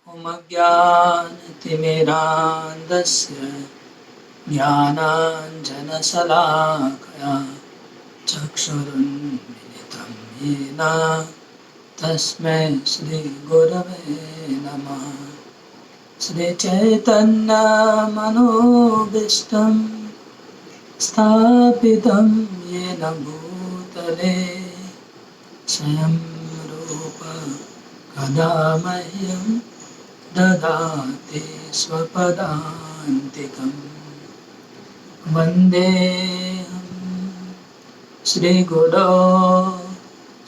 अज्ञानतिमिरान्धस्य ज्ञानाञ्जनशलाकया चक्षुरुन्मिलितं येन तस्मै श्रीगुरवे नमः। श्रीचैतन्यमनोभीष्टं स्थापितं येन भूतले स्वयं रूप कदा मह्यं ददाति स्वपदान्तिकम्। वन्देऽहं श्रीगुरो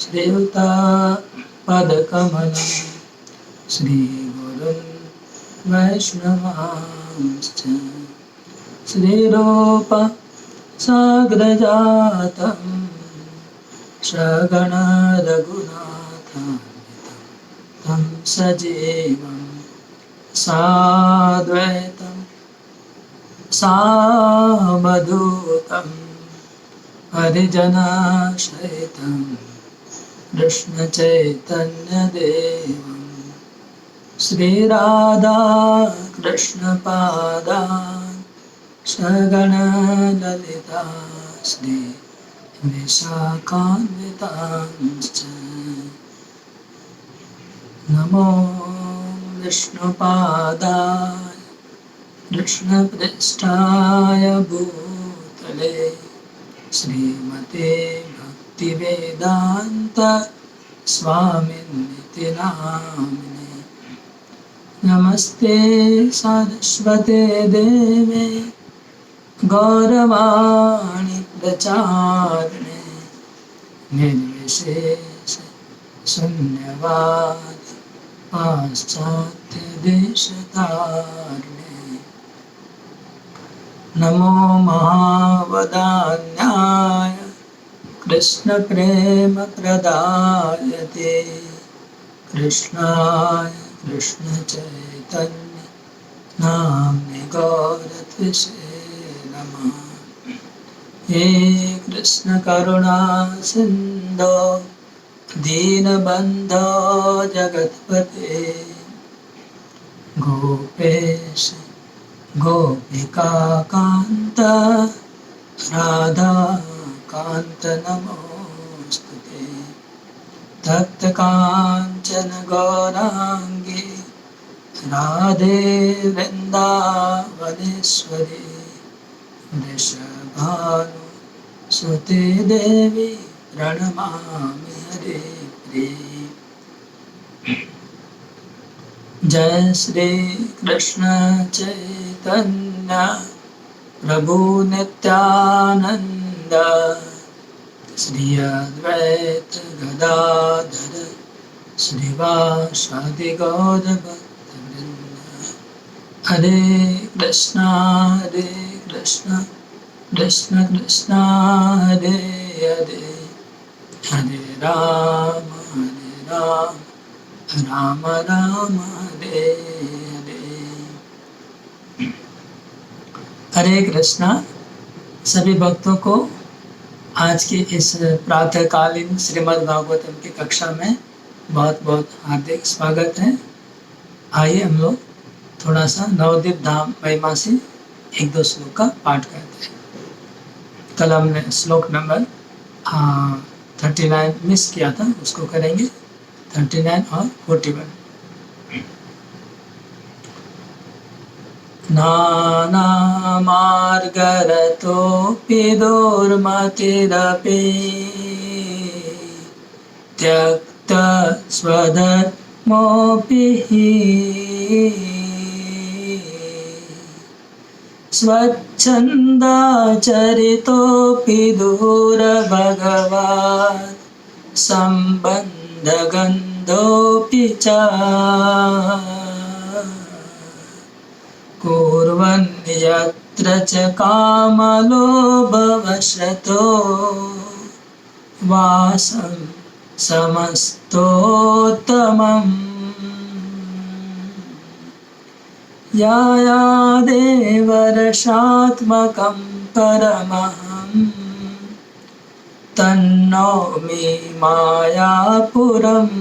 श्रीयुतापदकमलं श्रीगुरुन् वैष्णवांश्च श्रीरूप साग्रजातं सगण रघुनाथान्वितं तं सजीवं साद्वैतं सावधूतं हरिजनाश्रितं कृष्णचैतन्यदेवं श्रीराधा कृष्णपादान् सगणललिता श्री विशाखान्वितांश्च नमो विष्णुपादाय कृष्णपृष्ठाय भूतले श्रीमते भक्तिवेदान्त स्वामिनिति नामिने। नमस्ते सरस्वते देवे गौरवाणी प्रचारिणे निर्विशेष शून्यवाद पाश्चात्य देशतारिणे। नमो महावदान्याय कृष्ण प्रेम प्रदायते कृष्णाय कृष्ण चैतन्य नाम्ने गौरत्विषे नमः। हे कृष्ण करुणा सिन्धो दीनबन्धो जगत्पते गोपेश गोपिकान्त राधाकान्त नमोस्तुते। तप्तकाञ्चन गौराङ्गी राधे वृन्दावनेश्वरी वृषभानुसुते देवी प्रणमामि हरिप्रिये। जय श्री कृष्ण चैतन्य प्रभु नित्यानंद श्री अद्वैत गदाधर श्रीवासादि गौर भक्तवृंद। हरे कृष्णा कृष्ण कृष्णा हरे हरे हरे राम राम राम हरे हरे। हरे कृष्णा। सभी भक्तों को आज की इस प्रातःकालीन श्रीमद् भागवतम की कक्षा में बहुत बहुत हार्दिक स्वागत है। आइए हम लोग थोड़ा सा नवद्वीप धाम महिमा से एक दो श्लोक का पाठ करते हैं। कल हमने श्लोक नंबर 39 मिस किया था, उसको करेंगे 39 और 41। नानामार्गरतोऽपि दुर्मतिरपि त्यक्तस्वधर्मोऽपि स्वच्छन्दाचरितोऽपि दूरभगवान् सम्बन्धगन्धोऽपि च कुर्वन् यत्र च कामलोभवशतो वासं समस्तोत्तमम्। या देवरसात्मकं परमहं तन्नौमि मायापुरम्।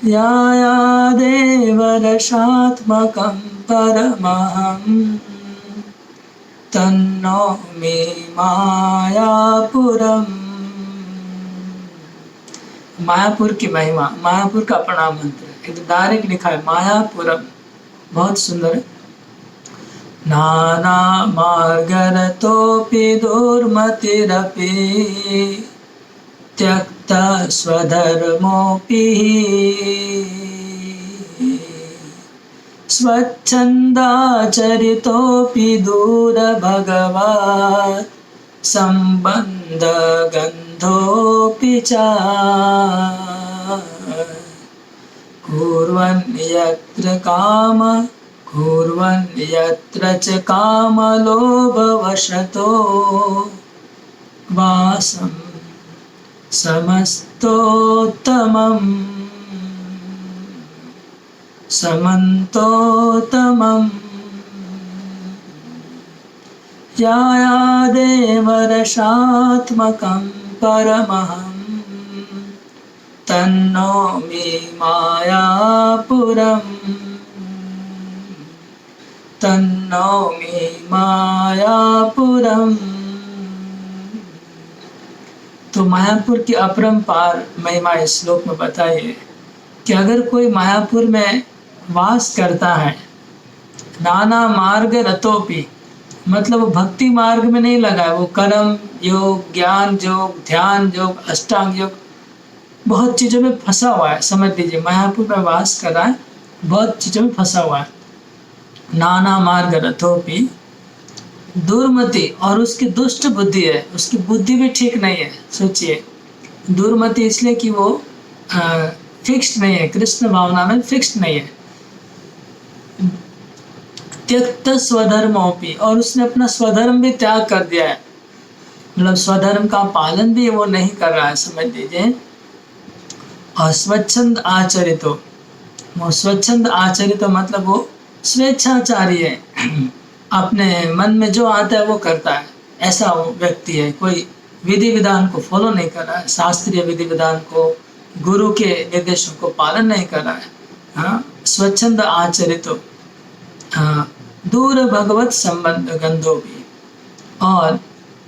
यायादेव रसात्मकं परमहं तन्नोमि मायापुरम्। मायापुर की महिमा, मायापुर का प्रणाम मंत्र है, एकदम डायरेक्ट लिखा है मायापुरम, बहुत सुंदर है। नाना मार्गरतोऽपि दुर्मतिरपि त्यक्ता स्वधर्मोऽपि स्वच्छन्दाचरितोऽपि दूरभगवात् सम्बन्धगन्धोऽपि च कुर्वन् यत्र च कामलोभवशतो वासं समन्तोत्तमम् यायादेव रसात्मकं परमहं तन्नोमि मायापुरम्, तन्नोमि मायापुरम्। तो मायापुर की अपरंपार महिमा इस श्लोक में बताई है कि अगर कोई मायापुर में वास करता है, नाना मार्ग रतोपि, मतलब वो भक्ति मार्ग में नहीं लगा है, वो कर्म योग, ज्ञान योग, ध्यान योग, अष्टांग योग, बहुत चीज़ों में फंसा हुआ है। समझ लीजिए मायापुर में वास कर रहा है, बहुत चीज़ों में फंसा हुआ है। नाना मार्ग रथोपि दुर्मति, और उसकी दुष्ट बुद्धि है, उसकी बुद्धि भी ठीक नहीं है। सोचिए दुर्मति इसलिए कि वो फिक्स्ड नहीं है, कृष्ण भावना में फिक्स्ड नहीं है। त्यक्त स्वधर्मोपि, और उसने अपना स्वधर्म भी त्याग कर दिया है, मतलब स्वधर्म का पालन भी वो नहीं कर रहा है, समझ लीजिए। और स्वच्छंद आचरितो, वो स्वच्छंद आचरितो मतलब वो स्वेच्छाचारी है, अपने मन में जो आता है वो करता है, ऐसा वो व्यक्ति है। कोई विधि विधान को फॉलो नहीं कर रहा है, शास्त्रीय विधि विधान को, गुरु के निर्देशों को पालन नहीं कर रहा है। हाँ, स्वच्छंद आचरितो, हाँ, दूर भगवत संबंध गंधो भी, और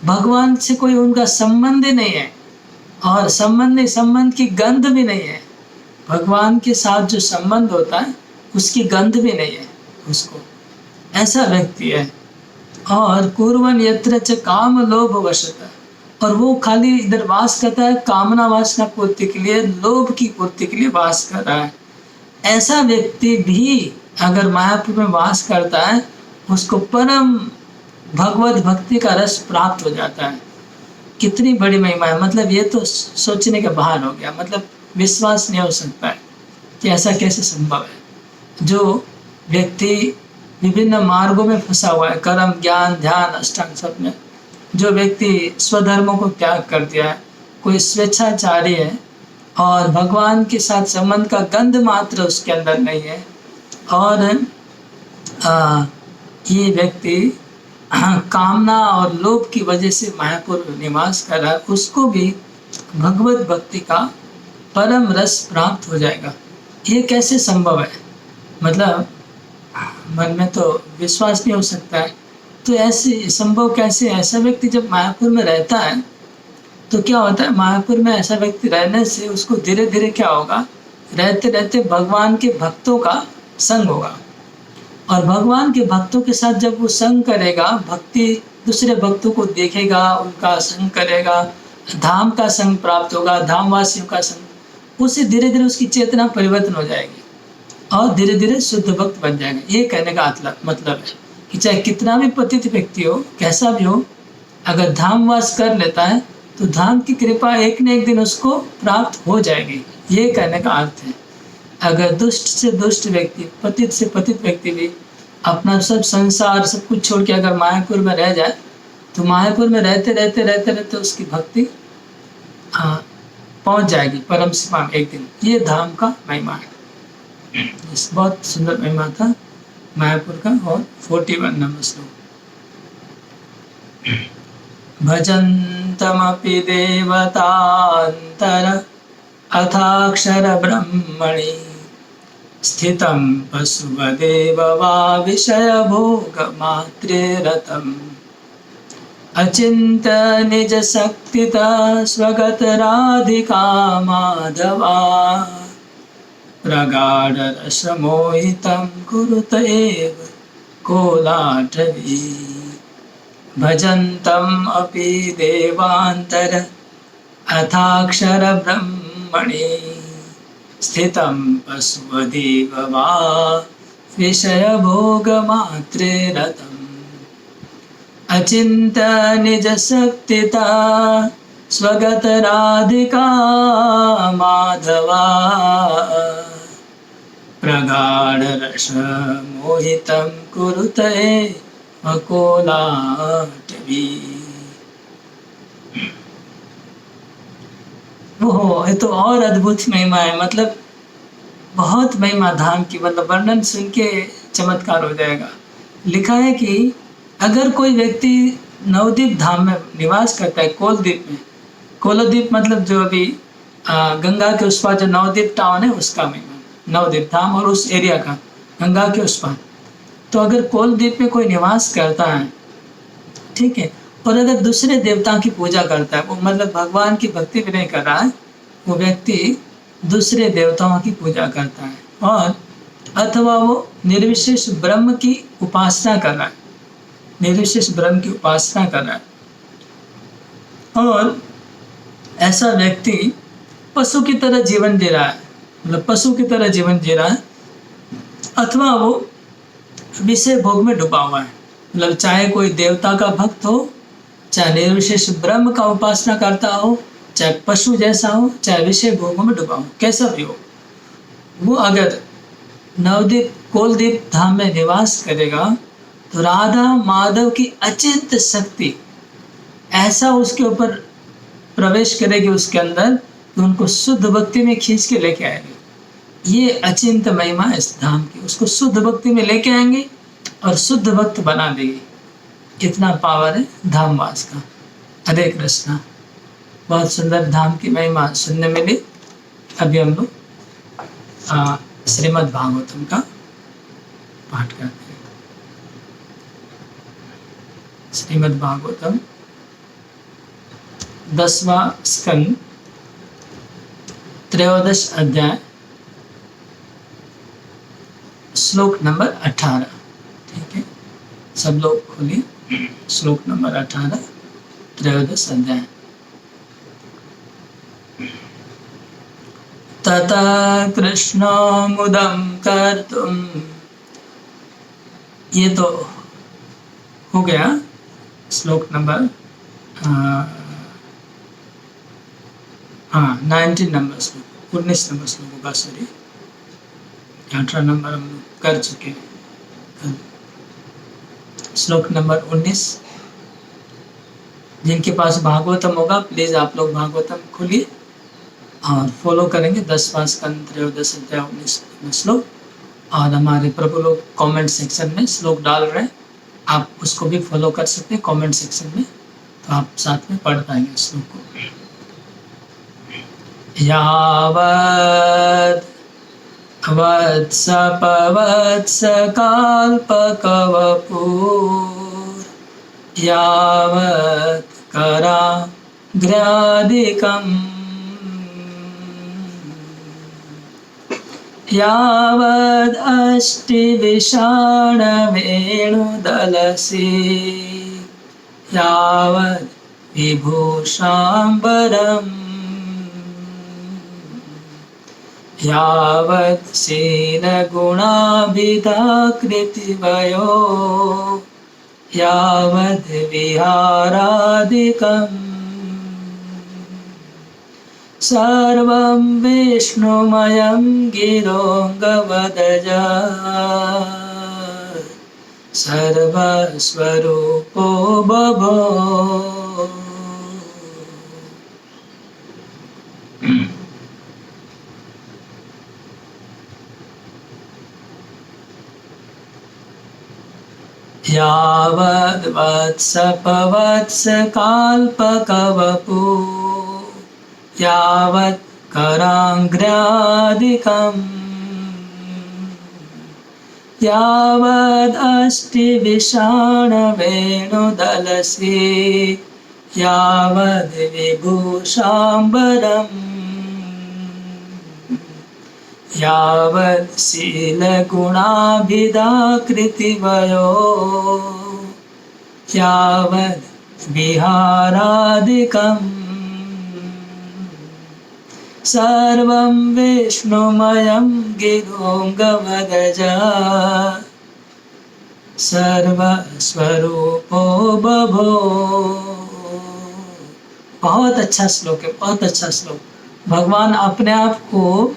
भगवान से कोई उनका संबंध ही नहीं है, और संबंध की गंध भी नहीं है। भगवान के साथ जो संबंध होता है उसकी गंध भी नहीं है उसको, ऐसा व्यक्ति है। और कुर्वन् यत्र च काम लोभ वशतः, और वो खाली इधर वास करता है कामना वासना पूर्ति के लिए, लोभ की पूर्ति के लिए वास कर रहा है। ऐसा व्यक्ति भी अगर मायापुर में वास करता है, उसको परम भगवत भक्ति का रस प्राप्त हो जाता है। कितनी बड़ी महिमा है, मतलब ये तो सोचने के बाहर हो गया, मतलब विश्वास नहीं हो सकता है कि ऐसा कैसे संभव है। जो व्यक्ति विभिन्न मार्गों में फंसा हुआ है, कर्म ज्ञान ध्यान अष्टांग सब में, जो व्यक्ति स्वधर्मों को त्याग कर दिया है, कोई स्वेच्छाचारी है, और भगवान के साथ संबंध का गंध मात्र उसके अंदर नहीं है, और ये व्यक्ति कामना और लोभ की वजह से मायापुर में निवास कर रहा है, उसको भी भगवत भक्ति का परम रस प्राप्त हो जाएगा। ये कैसे संभव है, मतलब मन में तो विश्वास नहीं हो सकता है। तो ऐसे संभव कैसे, ऐसा व्यक्ति जब मायापुर में रहता है तो क्या होता है, मायापुर में ऐसा व्यक्ति रहने से उसको धीरे धीरे क्या होगा, रहते रहते भगवान के भक्तों का संग होगा, और भगवान के भक्तों के साथ जब वो संग करेगा, भक्ति दूसरे भक्तों को देखेगा, उनका संग करेगा, धाम का संग प्राप्त होगा, धामवासियों का संग, उससे धीरे धीरे उसकी चेतना परिवर्तन हो जाएगी और धीरे धीरे शुद्ध भक्त बन जाएगा। ये कहने का मतलब है कि चाहे कितना भी पतित व्यक्ति हो, कैसा भी हो, अगर धामवास कर लेता है तो धाम की कृपा एक न एक दिन उसको प्राप्त हो जाएगी। ये कहने का अर्थ है। अगर दुष्ट से दुष्ट व्यक्ति, पतित से पतित व्यक्ति भी अपना सब संसार सब कुछ छोड़ के अगर मायापुर में रह जाए, तो मायापुर में रहते रहते रहते रहते उसकी भक्ति पहुंच जाएगी परम सीमा में एक दिन। ये धाम का महिमा है। इस बहुत सुंदर महिमा था मायापुर का। और 41 नंबर श्लोक, भजन्तमपि देवतान्तर अथाक्षरब्रह्मणि स्थितं वसुदेव वा विषयभोगमात्रे रतम् अचिन्त्य निजशक्तितः स्वगतराधिका माधवा प्रगाढरसमोहितं कुरुत एव कोलाटवी भजन्तम् अपि देवान्तर अथाक्षरब्रह्मणि स्थितं वसुदेव वा विषयभोगमात्रे रतम् अचिन्त्य निजशक्तिता स्वगतराधिका माधवा प्रगाढरसमोहितं कुरुते अकोलाटवी। वो ये तो और अद्भुत महिमा है, मतलब बहुत महिमा धाम की, मतलब वर्णन सुन के चमत्कार हो जाएगा। लिखा है कि अगर कोई व्यक्ति नवद्वीप धाम में निवास करता है, कोलद्वीप में, कोलद्वीप मतलब जो अभी गंगा के उस पार जो नवद्वीप टाउन है उसका महिमा, नवद्वीप धाम और उस एरिया का गंगा के उस पार। तो अगर कोलद्वीप में कोई निवास करता है, ठीक है, और अगर दूसरे देवताओं की पूजा करता है, वो मतलब भगवान की भक्ति भी नहीं कर रहा है, वो व्यक्ति दूसरे देवताओं की पूजा करता है, और अथवा वो निर्विशेष ब्रह्म की उपासना कर रहा है, निर्विशेष ब्रह्म की उपासना कर रहा है, और ऐसा व्यक्ति पशु की तरह जीवन जी रहा है, मतलब पशु की तरह जीवन जी रहा है, अथवा वो विषय भोग में डूबा हुआ है, मतलब चाहे कोई देवता का भक्त हो, चाहे निर्विशेष ब्रह्म का उपासना करता हो, चाहे पशु जैसा हो, चाहे विषय भोगों में डूबा हो, कैसा भी हो, वो अगर नवद्वीप कोलद्वीप धाम में निवास करेगा तो राधा माधव की अचिंत शक्ति ऐसा उसके ऊपर प्रवेश करेगी, उसके अंदर, कि उनको शुद्ध भक्ति में खींच के लेके आएगी। ये अचिंत महिमा इस धाम की, उसको शुद्ध भक्ति में लेके आएंगे और शुद्ध भक्त बना देगी। इतना पावर है धामवास का। हरे कृष्णा। बहुत सुंदर धाम की महिमा सुनने मिली। अभी हम लोग श्रीमद् भागवतम का पाठ करते हैं। श्रीमद् भागवतम 10वां स्कंद 13 अध्याय श्लोक नंबर 18। ठीक है, सब लोग खोलिए श्लोक नंबर 18 13 अध्याय। तथा कृष्ण मुदम कर्तुम, ये तो हो गया श्लोक नंबर 19 नंबर श्लोक, 19 नंबर श्लोक होगा, सॉरी 18 नंबर हम लोग कर चुके हैं। श्लोक नंबर 19। जिनके पास भागवतम होगा प्लीज आप लोग भागवतम खोलिए और फॉलो करेंगे 10वां स्कंद 13 अध्याय 19 श्लोक। और हमारे प्रभु लोग कमेंट सेक्शन में श्लोक डाल रहे हैं, आप उसको भी फॉलो कर सकते हैं कमेंट सेक्शन में, तो आप साथ में पढ़ पाएंगे श्लोक को। यावत् वत्स पवत्स काल्पकवपुर् यावत् कराग्र्यादिकम् यावद् अष्टिविषाणवेणुदलसी यावद् विभूषाम्बरम् यावत् शीलगुणाभिधाकृतिवयो यावद् विहारादिकम् सर्वं विष्णुमयं गिरोऽङ्गवदजा सर्वस्वरूपो बभो। यावद् वत्स पवत्स काल्पकवपु यावत् कराङ्घ्रादिकम् यावदष्टिविषाणवेणुदलसे यावद्विभूषाम्बरम् यावत्शीलगुणाभिधाकृतिवयो यावद्विहारादिकम् सर्वं विष्णुमयं गिरोऽङ्गमदज सर्वस्वरूपो बभो। बहुत अच्छा श्लोक है, बहुत अच्छा श्लोक। भगवान अपने आप को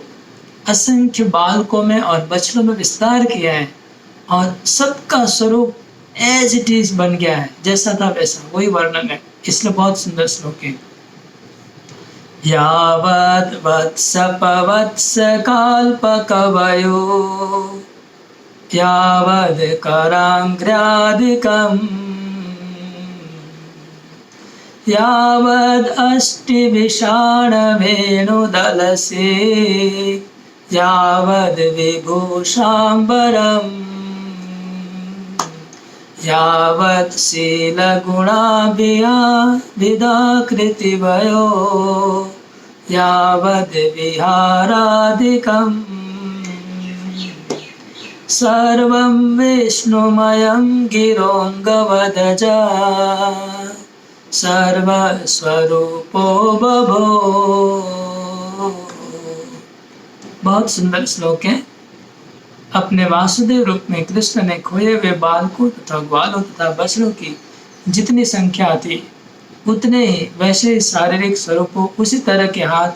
असंख्य बालकों में और बछड़ों में विस्तार किया है और सबका स्वरूप एज इट इज बन गया है, जैसा था वैसा, वही वर्णन है, इसलिए बहुत सुंदर श्लोक है। यावत् वत्सपवत्स काल्पकवयो यावद् कराङ्घ्रादिकम् यावद् अष्टिविषाणवेणुदलसे यावद् विभूषाम्बरम् यावत् शीलगुणाभिधाकृतिवयो यावद् विहारादिकम् सर्वं विष्णुमयं गिरोऽङ्गमदज सर्वस्वरूपो बभो। बहुत सुंदर श्लोक है। अपने वासुदेव रूप में कृष्ण ने खोए हुए बालकों तथा ग्वालों तथा बछड़ों की जितनी संख्या थी उतने ही वैसे ही शारीरिक स्वरूपों, उसी तरह के हाथ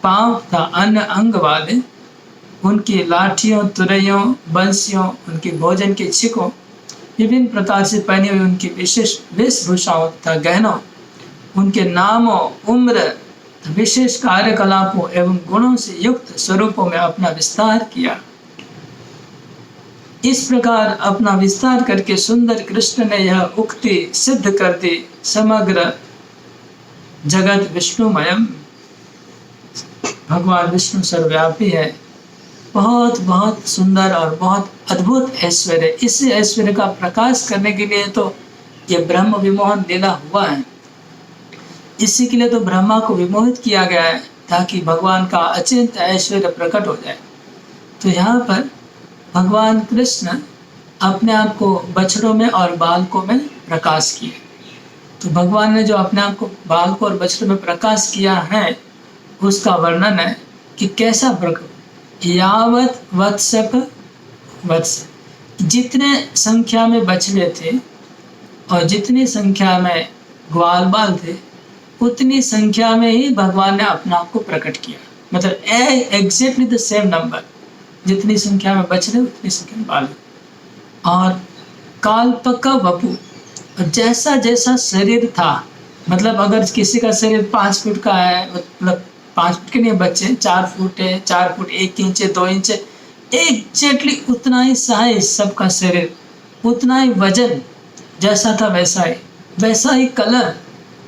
पांव तथा अन्य अंग वाले, उनकी लाठियों, तुरैयों, बंसियों, उनकी भोजन के छिकों, विभिन्न प्रकार से पहनी हुई उनकी विशेष वेशभूषाओं तथा गहनों, उनके नामों, उम्र, विशेष कार्यकलापों एवं गुणों से युक्त स्वरूपों में अपना विस्तार किया। इस प्रकार अपना विस्तार करके सुंदर कृष्ण ने यह उक्ति सिद्ध कर दी, समग्र जगत विष्णुमयम, भगवान विष्णु सर्वव्यापी है। बहुत बहुत सुंदर और बहुत अद्भुत ऐश्वर्य। इस ऐश्वर्य का प्रकाश करने के लिए तो ये ब्रह्म विमोहन लीला हुआ है। इसी के लिए तो ब्रह्मा को विमोहित किया गया है, ताकि भगवान का अचिंत्य ऐश्वर्य प्रकट हो जाए। तो यहाँ पर भगवान कृष्ण अपने आप को बछड़ों में और बालकों में प्रकाश किए। तो भगवान ने जो अपने आप को बालकों और बछड़ों में प्रकाश किया है, उसका वर्णन है कि कैसा प्रकट। यावत वत्सप वत्स, जितने संख्या में बछड़े थे और जितनी संख्या में ग्वाल बाल थे, उतनी संख्या में ही भगवान ने अपने आप को प्रकट किया। मतलब एग्जैक्टली द सेम नंबर, जितनी संख्या में बछड़े उतनी संख्या में बाल। और काल्पक वपु, जैसा जैसा शरीर था, मतलब अगर किसी का शरीर 5 फुट का है, मतलब 5 फुट के नहीं बच्चे, 4 फुट है, 4 फुट 1 इंच 2 इंच, एग्जैक्टली उतना ही साइज सबका शरीर, उतना ही वजन, जैसा था वैसा ही कलर,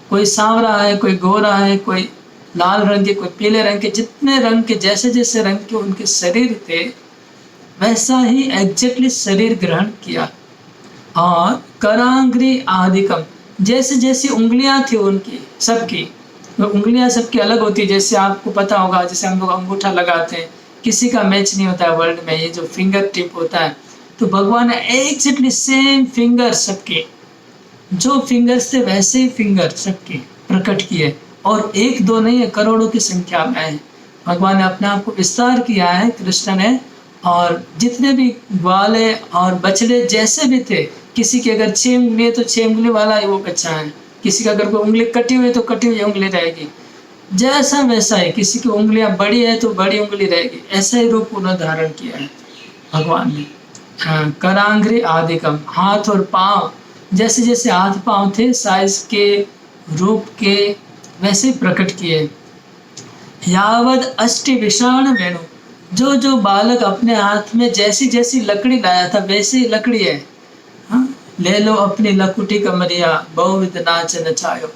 कोई सांवरा है, कोई गोरा है, कोई लाल रंग के, कोई पीले रंग के, जितने रंग के, जैसे जैसे रंग के उनके शरीर थे, वैसा ही एग्जैक्टली शरीर ग्रहण किया। और करांग्री आदिकम, जैसे जैसी उंगलियां थी उनकी सबकी, तो उंगलियां सबकी अलग होती है। जैसे आपको पता होगा, जैसे हम लोग अंगूठा लगाते हैं, किसी का मैच नहीं होता है वर्ल्ड में, ये जो फिंगर टिप होता है, तो भगवान ने एग्जैक्टली सेम फिंगर सबके, जो फिंगर्स थे वैसे ही फिंगर सबके प्रकट किए। और 1-2 नहीं है, करोड़ों की संख्या में है। भगवान ने अपने आप को विस्तार किया है कृष्ण ने। और जितने भी ग्वाले और बछड़े जैसे भी थे, किसी की अगर 6 उंगली है तो 6 उंगली वाला ही वो बच्चा है, किसी का अगर कोई उंगली कटी हुई है तो कटी हुई उंगली रहेगी, जैसा वैसा ही। किसी की उंगलियां बड़ी है तो बड़ी उंगली रहेगी, ऐसा ही रूप उन्होंने धारण किया है भगवान ने। करांग्री आदिकम, हाथ और पाँव, जैसे जैसे हाथ पाँव थे साइज के, रूप के, वैसे प्रकट किए। यावद अष्टि विषाण वेणु, जो जो बालक अपने हाथ में जैसी जैसी लकड़ी लाया था वैसी लकड़ी है। हाँ? ले लो अपनी लकुटी कमरिया, बहुविध नाच नचायो।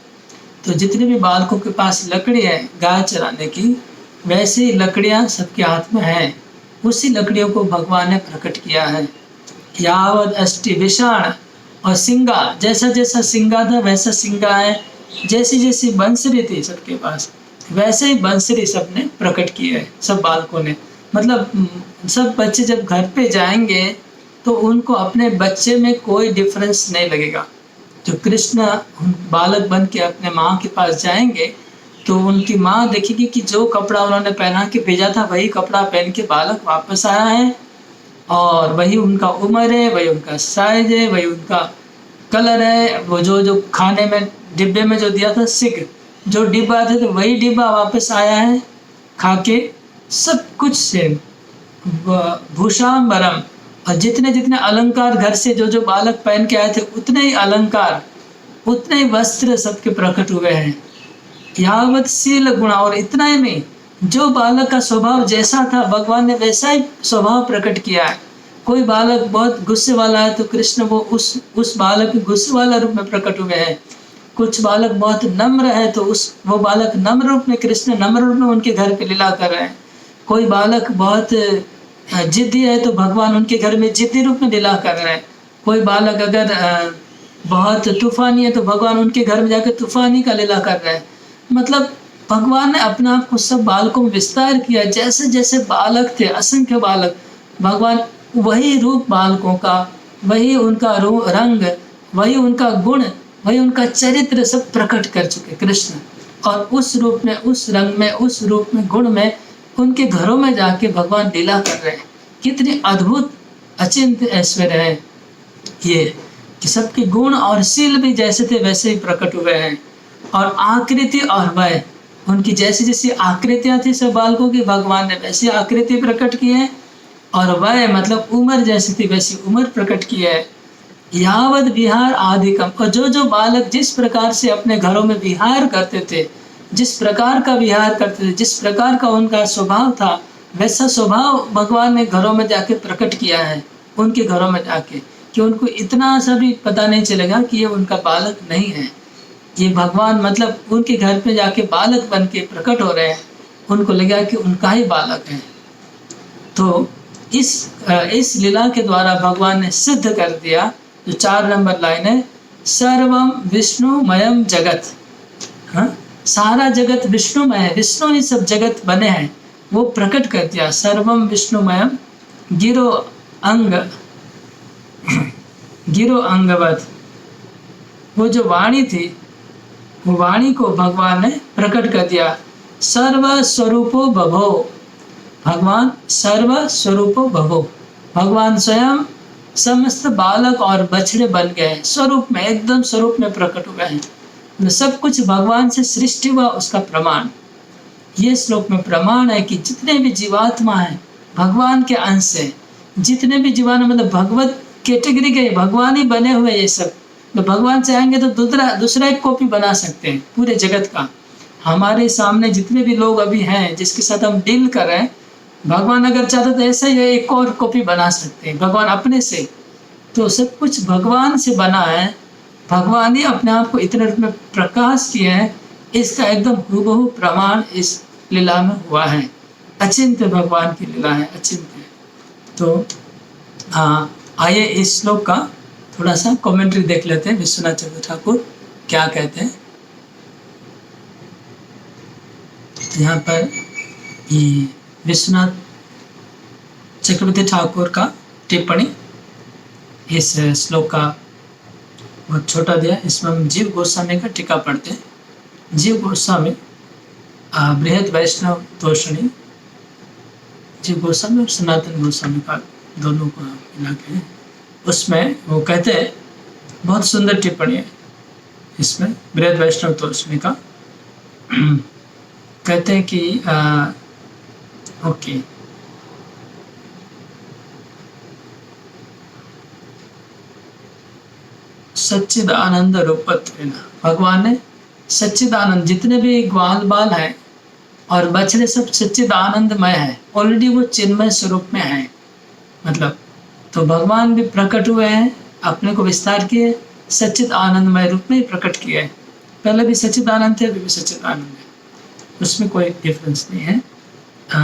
तो जितने भी बालकों के पास लकड़ी है गाय चराने की, वैसे ही लकड़ियां सबके हाथ में हैं, उसी लकड़ियों को भगवान ने प्रकट किया है। यावद अष्टि विषाण और सिंगा, जैसा जैसा सिंगा था वैसा सिंगा है, जैसी जैसी बंसरी थी सबके पास वैसे ही बंसरी सबने प्रकट की है, सब बालकों ने। मतलब सब बच्चे जब घर पे जाएंगे तो उनको अपने बच्चे में कोई डिफरेंस नहीं लगेगा। जो कृष्ण बालक बन के अपने माँ के पास जाएंगे तो उनकी माँ देखेगी कि जो कपड़ा उन्होंने पहना के भेजा था वही कपड़ा पहन के बालक वापस आया है, और वही उनका उम्र है, वही उनका साइज है, वही उनका कलर है। वो जो जो खाने में डिब्बे में जो दिया था सिग, जो डिब्बा थे तो वही डिब्बा वापस आया है खा के, सब कुछ सेम। भूषाम्बरम, और जितने जितने अलंकार घर से जो जो बालक पहन के आए थे उतने ही अलंकार, उतने ही वस्त्र सबके प्रकट हुए हैं। यावत शील गुण, और इतना ही नहीं, जो बालक का स्वभाव जैसा था भगवान ने वैसा ही स्वभाव प्रकट किया है। कोई बालक बहुत गुस्से वाला है तो कृष्ण वो उस बालक के गुस्से वाला रूप में प्रकट हुए हैं। कुछ बालक बहुत नम्र है तो वो बालक नम्र रूप में, कृष्ण नम्र रूप में उनके घर पे लीला कर रहे हैं। कोई बालक बहुत जिद्दी है तो भगवान उनके घर में जिद्दी रूप में लीला कर रहे हैं। कोई बालक अगर बहुत तूफानी है तो भगवान उनके घर में जाकर तूफानी का लीला कर रहे हैं। मतलब भगवान ने अपने आप को सब बालकों में विस्तार किया, जैसे जैसे बालक थे असंख्य बालक, भगवान वही रूप बालकों का, वही उनका रंग, वही उनका गुण, वही उनका चरित्र सब प्रकट कर चुके कृष्ण। और उस रूप में, उस रंग में, उस रूप में, गुण में उनके घरों में जाके भगवान लीला कर रहे हैं। कितनी अद्भुत अचिंत्य ऐश्वर्य है ये, कि सबके गुण और शील भी जैसे थे वैसे ही प्रकट हुए हैं। और आकृति और वय, उनकी जैसी जैसी आकृतियां थी सब बालकों की, भगवान ने वैसी आकृति प्रकट की है। और वय मतलब उम्र जैसी थी वैसी उम्र प्रकट की है। यावद विहार आदिकम, और जो जो बालक जिस प्रकार से अपने घरों में विहार करते थे, जिस प्रकार का विहार करते थे, जिस प्रकार का उनका स्वभाव था, वैसा स्वभाव भगवान ने घरों में जाके प्रकट किया है, उनके घरों में जाके, कि उनको इतना सा भी पता नहीं चलेगा कि ये उनका बालक नहीं है, ये भगवान मतलब उनके घर पे जाके बालक बन के प्रकट हो रहे हैं, उनको लगा कि उनका ही बालक है। तो इस लीला के द्वारा भगवान ने सिद्ध कर दिया, जो 4 नंबर लाइन है, सर्वम विष्णुमयम जगत। हाँ, सारा जगत विष्णुमय है, विष्णु ही सब जगत बने हैं, वो प्रकट कर दिया। सर्वम विष्णुमयम गिरो अंगवत, वो जो वाणी थी वो वाणी को भगवान ने प्रकट कर दिया। सर्व स्वरूपो बभो, भगवान सर्व स्वरूपो भवो, भगवान स्वयं समस्त बालक और बछड़े बन गए, स्वरूप में, एकदम स्वरूप में प्रकट हुए हैं। सब कुछ भगवान से सृष्टि हुआ उसका प्रमाण ये श्लोक में प्रमाण है कि जितने भी जीवात्मा हैं भगवान के अंश से, जितने भी जीवात्मा मतलब भगवत कैटेगरी के भगवान ही बने हुए ये सब। तो भगवान चाहेंगे तो दूसरा एक कॉपी बना सकते हैं पूरे जगत का। हमारे सामने जितने भी लोग अभी हैं जिसके साथ हम डील कर रहे हैं, भगवान अगर चाहते तो ऐसा ही एक और कॉपी बना सकते हैं भगवान अपने से। तो सब कुछ भगवान से बना है, भगवान ही अपने आप को इतने रूप में प्रकाश किया है, इसका एकदम हूबहू प्रमाण इस लीला में हुआ है। अचिंत्य भगवान की लीला है, अचिंत्य। तो आइए इस श्लोक का थोड़ा सा कमेंट्री देख लेते हैं, विश्वनाथ चक्रवर्ती ठाकुर क्या कहते हैं। यहाँ पर विश्वनाथ चक्रवर्ती ठाकुर का टिप्पणी इस श्लोक का बहुत छोटा दिया, इसमें हम जीव गोस्वामी का टीका पढ़ते हैं। जीव गोस्वामी बृहद वैष्णव तोषणी, जीव गोस्वामी और सनातन गोस्वामी का दोनों को मिला के, उसमें वो कहते हैं, बहुत सुंदर टिप्पणी है इसमें बृहद वैष्णव तोषणी का। कहते हैं कि ओके, सच्चिदानंद रूपत्वेन, भगवान ने सच्चिदानंद, जितने भी ग्वाल बाल हैं और बछड़े सब सच्चिदानंदमय है, ऑलरेडी वो चिन्मय स्वरूप में है। मतलब तो भगवान भी प्रकट हुए हैं, अपने को विस्तार किए, सच्चिद आनंदमय रूप में प्रकट किए हैं। पहले भी सच्चिदानंद थे, अभी भी सच्चिदानंद है, उसमें कोई डिफरेंस नहीं है। अ,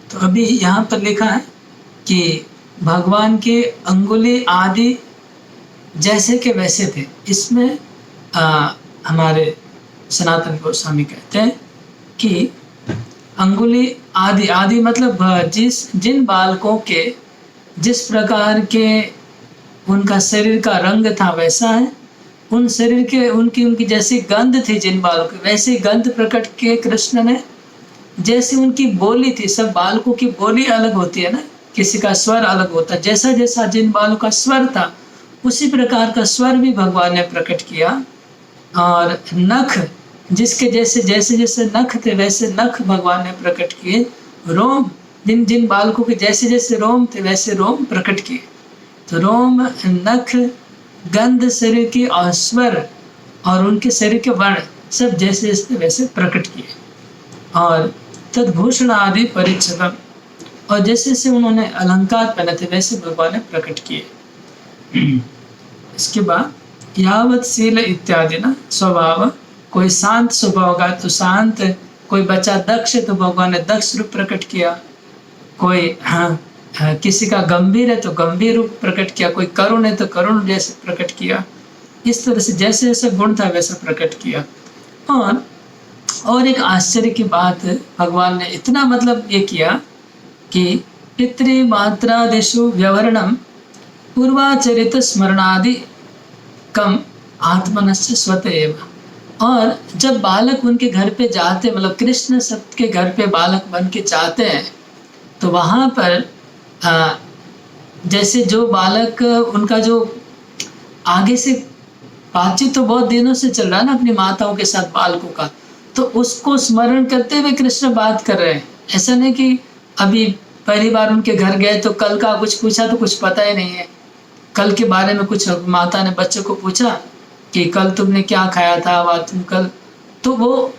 तो अभी यहाँ पर लिखा है कि भगवान के अंगुली आदि जैसे के वैसे थे। इसमें हमारे सनातन गोस्वामी कहते हैं कि अंगुली आदि, आदि मतलब जिन बालकों के जिस प्रकार के उनका शरीर का रंग था वैसा है, उन शरीर के उनकी उनकी जैसी गंध थी जिन बालों की, वैसी गंध प्रकट किए कृष्ण ने। जैसे उनकी बोली थी, सब बालकों की बोली अलग होती है ना, किसी का स्वर अलग होता है, जैसा जैसा जिन बालों का स्वर था उसी प्रकार का स्वर भी भगवान ने प्रकट किया। और नख जिसके जैसे जैसे जैसे नख थे वैसे नख भगवान ने प्रकट किए। रोम जिन जिन बालकों के जैसे जैसे रोम थे वैसे रोम प्रकट किए। तो रोम, नख, गंध शरीर की और स्वर और उनके शरीर के वर्ण सब जैसे जैसे वैसे प्रकट किए। और तद्भूषण आदि परिच्छदम, और जैसे जैसे उन्होंने अलंकार पहने थे वैसे भगवान ने प्रकट किए। इसके बाद यावत शील इत्यादि ना स्वभाव, कोई शांत स्वभाव का तो शांत, कोई बच्चा दक्ष तो भगवान ने दक्ष रूप प्रकट किया, कोई किसी का गंभीर है तो गंभीर रूप प्रकट किया, कोई करुण है तो करुण जैसे प्रकट किया। इस तरह से जैसे जैसे गुण था वैसा प्रकट किया। और एक आश्चर्य की बात है, भगवान ने इतना मतलब ये किया कि पितृमात्रादिषु व्यवरणम पूर्वाचरित स्मरणादि कम आत्मनस्य स्वतएव। और जब बालक उनके घर पे जाते, मतलब कृष्ण सबके घर पे बालक बन के जाते हैं, तो वहाँ पर जैसे जो बालक उनका जो आगे से बातचीत तो बहुत दिनों से चल रहा है ना अपनी माताओं के साथ बालकों का, तो उसको स्मरण करते हुए कृष्ण बात कर रहे हैं। ऐसा नहीं कि अभी पहली बार उनके घर गए तो कल का कुछ पूछा तो कुछ पता ही नहीं है, कल के बारे में कुछ माता ने बच्चे को पूछा कि कल तुमने क्या खाया था व तुम कल, तो वो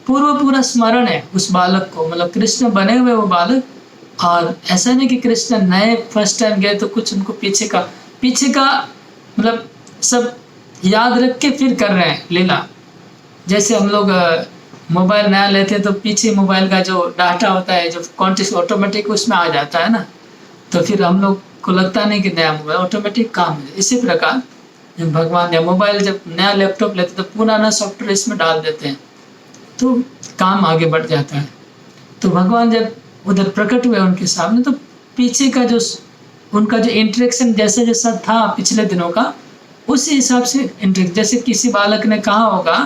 पूरा स्मरण है उस बालक को, मतलब कृष्ण बने हुए वो बालक। और ऐसा नहीं कि कृष्ण नए फर्स्ट टाइम गए तो कुछ उनको पीछे का मतलब सब याद रख के फिर कर रहे हैं लीला। जैसे हम लोग मोबाइल नया लेते हैं तो पीछे मोबाइल का जो डाटा होता है जो कॉन्टेक्स्ट ऑटोमेटिक उसमें आ जाता है ना, तो फिर हम लोग को लगता नहीं कि नया मोबाइल ऑटोमेटिक काम है। इसी प्रकार भगवान या मोबाइल जब नया लैपटॉप लेते तो पुराना सॉफ्टवेयर इसमें डाल देते हैं तो काम आगे बढ़ जाता है। तो भगवान जब उधर प्रकट हुए उनके सामने, तो पीछे का जो उनका जो इंटरेक्शन जैसा जैसा था पिछले दिनों का, उसी हिसाब से इंटरेक्ट, जैसे किसी बालक ने कहा होगा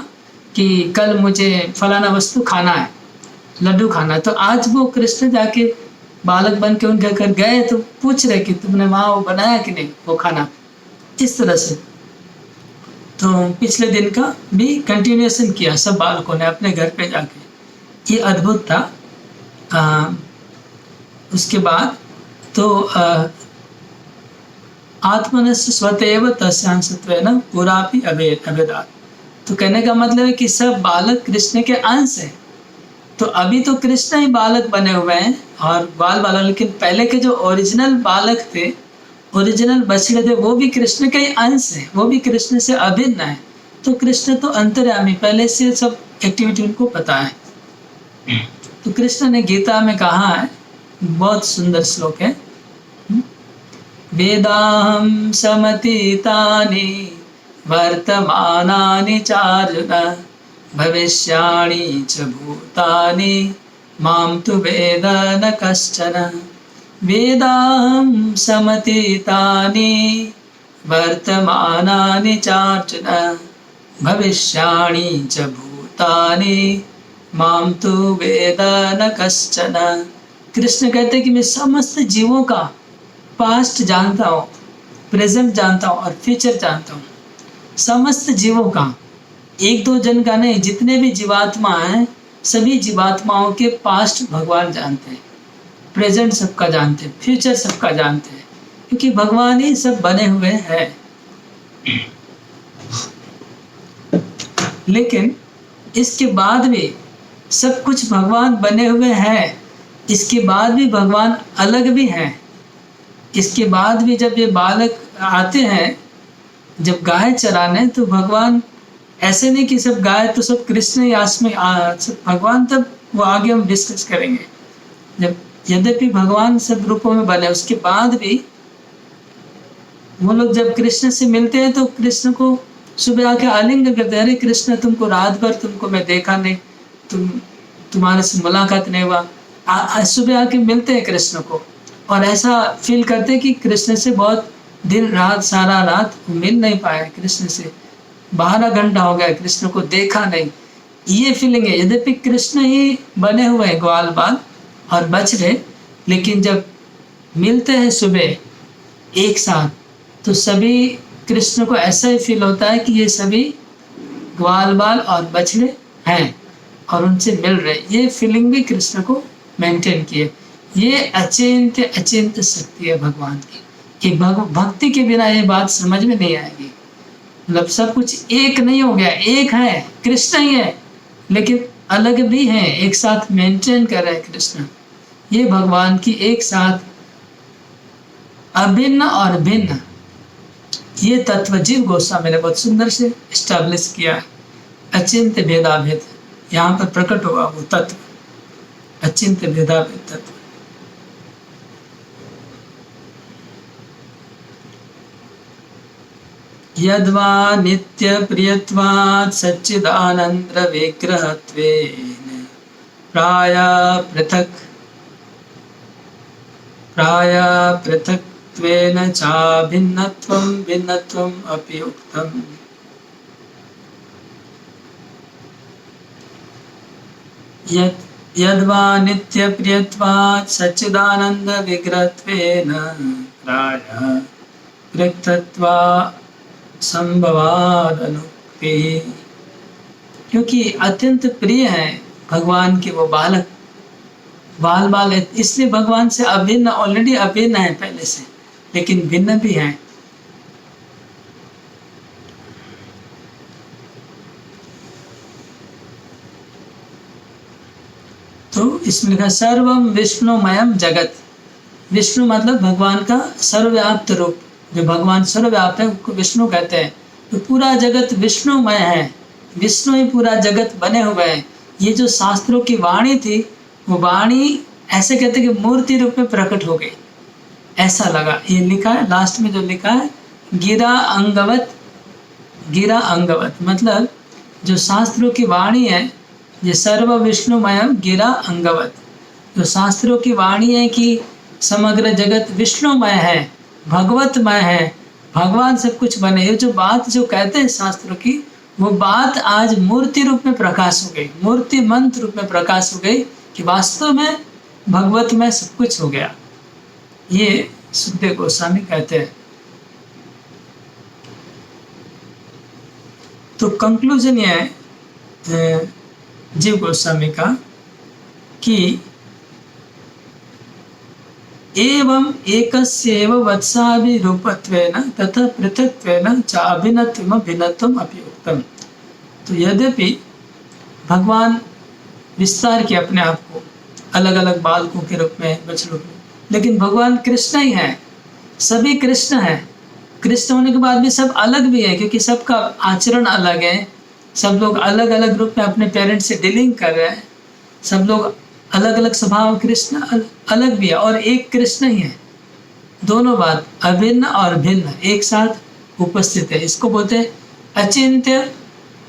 कि कल मुझे फलाना वस्तु खाना है, लड्डू खाना है, तो आज वो कृष्ण जाके बालक बन के उनके घर गए तो पूछ रहे कि तुमने वहाँ वो बनाया कि नहीं वो खाना। इस तरह से तो पिछले दिन का भी कंटिन्यूएशन किया सब बालकों ने अपने घर पे जाके, ये अद्भुत था। उसके बाद तो आत्मनस्य स्वतएव तस्यांशत्वेन पुरापि अभेदात्, तो कहने का मतलब है कि सब बालक कृष्ण के अंश हैं। तो अभी तो कृष्ण ही बालक बने हुए हैं और बाल बालक, लेकिन पहले के जो ओरिजिनल बालक थे, ओरिजिनल बछड़े थे, वो भी कृष्ण के ही अंश है, वो भी कृष्ण से अभिन्न है। तो कृष्ण तो अंतर्यामी, पहले से सब एक्टिविटी उनको पता है। तो कृष्ण ने गीता में कहा है, बहुत सुंदर श्लोक है, वेदाहं समतीतानि वर्तमानानि चार्जुन भविष्याणि च भूतानि मां तु वेद न कश्चन। वेदाहं समतीतानि वर्तमानानि चार्जुन भविष्याणि च भूतानि मां तु वेद न कश्चन। कृष्ण कहते कि मैं समस्त जीवों का पास्ट जानता हूँ, प्रेजेंट जानता हूँ और फ्यूचर जानता हूँ। समस्त जीवों का, एक दो जन का नहीं, जितने भी जीवात्मा हैं सभी जीवात्माओं के पास्ट भगवान जानते हैं, प्रेजेंट सबका जानते हैं, फ्यूचर सबका जानते हैं, क्योंकि भगवान ही सब बने हुए हैं। लेकिन इसके बाद भी सब कुछ भगवान बने हुए हैं, इसके बाद भी भगवान अलग भी हैं। इसके बाद भी जब ये बालक आते हैं, जब गाय चराने, तो भगवान ऐसे नहीं कि सब गाय तो सब कृष्ण ही आस में सब भगवान, तब वो आगे हम डिस्कस करेंगे। जब यद्यपि भगवान सब रूपों में बने, उसके बाद भी वो लोग जब कृष्ण से मिलते हैं तो कृष्ण को सुबह आके आलिंगन करते हैं, अरे कृष्ण तुमको रात भर तुमको मैं देखा नहीं, तुम्हारे से मुलाकात नहीं हुआ। सुबह आके मिलते हैं कृष्ण को और ऐसा फील करते हैं कि कृष्ण से बहुत दिन रात सारा रात मिल नहीं पाए, कृष्ण से 12 घंटा हो गया, कृष्ण को देखा नहीं, ये फीलिंग है। यद्यपि कृष्ण ही बने हुए हैं ग्वाल बाल और बछड़े, लेकिन जब मिलते हैं सुबह एक साथ तो सभी कृष्ण को ऐसा ही फील होता है कि ये सभी ग्वाल बाल और बछड़े हैं और उनसे मिल रहे। ये फीलिंग भी कृष्ण को मेंटेन किए। ये अचिंत्य अचिंत्य शक्ति है भगवान की। कि भक्ति के बिना ये बात समझ में नहीं आएगी। मतलब सब कुछ एक नहीं हो गया, एक है, कृष्ण ही है, लेकिन अलग भी हैं, एक साथ मेंटेन कर रहे हैं कृष्ण। ये भगवान की एक साथ अभिन्न और भिन्न, ये तत्व जीव गोस्वामी ने बहुत सुंदर से स्टैब्लिश किया है। अचिंत्य भेदाभेद यहाँ पर प्रकट हुआ वो तत्व, अचिंत्य भेदाभेद तत्व। यद्वा नित्य प्रियत्वात् सच्चिदानंद विग्रहत्वेन प्राय पृथक्त्वेन चाभिन्नत्वं भिन्नत्वम् अपि उक्तम्। यद्वा नित्य प्रियत्वात् सच्चिदानंद विग्रहत्वेन प्राय पृथक्त्वात् संभवादनुक्ति। क्योंकि अत्यंत प्रिय है भगवान के वो बालक, बाल है, इसलिए भगवान से अभिन्न, ऑलरेडी अभिन्न है पहले से, लेकिन भिन्न भी है। तो इसमें लिखा सर्वम विष्णुमयम जगत। विष्णु मतलब भगवान का सर्वव्याप्त रूप, जो भगवान सर्वव्याप्त है उसको विष्णु कहते हैं। तो पूरा जगत विष्णुमय है, विष्णु ही पूरा जगत बने हुए हैं। ये जो शास्त्रों की वाणी थी, वो वाणी ऐसे कहते कि मूर्ति रूप में प्रकट हो गई, ऐसा लगा। ये लिखा है लास्ट में, जो लिखा है गिरा अंगवत, गिरा अंगवत मतलब जो शास्त्रों की वाणी है, ये सर्व विष्णुमयम गिरा अंगवत, जो शास्त्रों की वाणी है कि समग्र जगत विष्णुमय है, भगवतमय है, भगवान सब कुछ बने। ये जो बात जो कहते हैं शास्त्रों की, वो बात आज मूर्ति रूप में प्रकाश हो गई, मूर्ति मंत्र रूप में प्रकाश हो गई कि वास्तव में भगवतमय सब कुछ हो गया। ये सुखदेव गोस्वामी कहते हैं। तो कंक्लूजन ये है जीव गोस्वामी का कि एवं एकस्येव वत्साभिरूपत्वेन तथा पृथक्त्वेन च अभिन्नत्वम भिन्नत्वम अपि उक्तम। तो यद्यपि भगवान विस्तार किया अपने आप को अलग अलग बालकों के रूप में, बछड़ों में, लेकिन भगवान कृष्ण ही है, सभी कृष्ण हैं। कृष्ण होने के बाद भी सब अलग भी है, क्योंकि सबका आचरण अलग है, सब लोग अलग अलग रूप में अपने पेरेंट्स से डीलिंग कर रहे हैं, सब लोग अलग अलग स्वभाव, कृष्ण अलग भी है और एक कृष्ण ही है। दोनों बात अभिन्न और भिन्न एक साथ उपस्थित है। इसको बोलते हैं अचिंत्य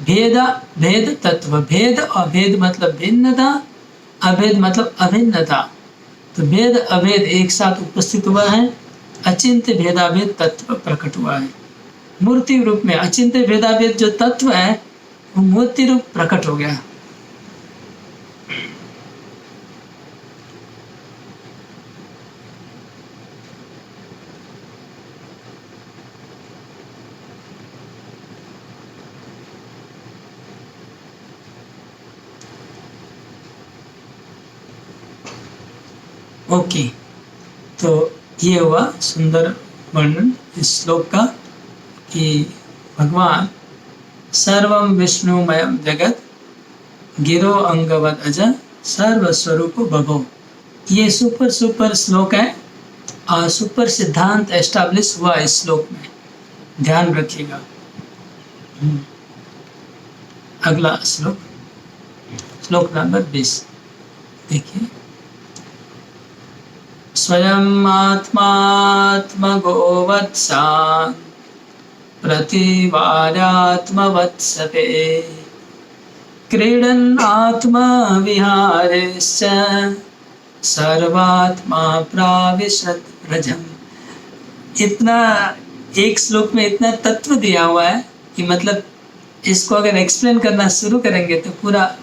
भेद तत्व। भेद और भेद मतलब भिन्नता, अभेद मतलब अभिन्नता। तो भेद अभेद एक साथ उपस्थित हुआ है, अचिंत्य भेदाभेद तत्व प्रकट हुआ है मूर्ति रूप में। अचिंत्य भेदाभेद जो तत्व है वो मूर्ति रूप प्रकट हो गया। ओके, तो ये हुआ सुंदर वर्णन इस श्लोक का कि भगवान सर्वम विष्णुमयम जगत गिरो अंगवद अज सर्वस्वरूप भगो। ये सुपर श्लोक है सुपर सिद्धांत एस्टैब्लिश हुआ इस श्लोक में, ध्यान रखिएगा। अगला श्लोक, श्लोक नंबर 20 देखिए। स्वयं आत्मात्मगो वत्सान् प्रतिवार्यात्मवत्सते क्रीडन् आत्मविहारेश्च सर्वात्मा प्राविशत् व्रजम्। इतना एक श्लोक में इतना तत्व दिया हुआ है कि मतलब इसको अगर एक्सप्लेन करना शुरू करेंगे तो पूरा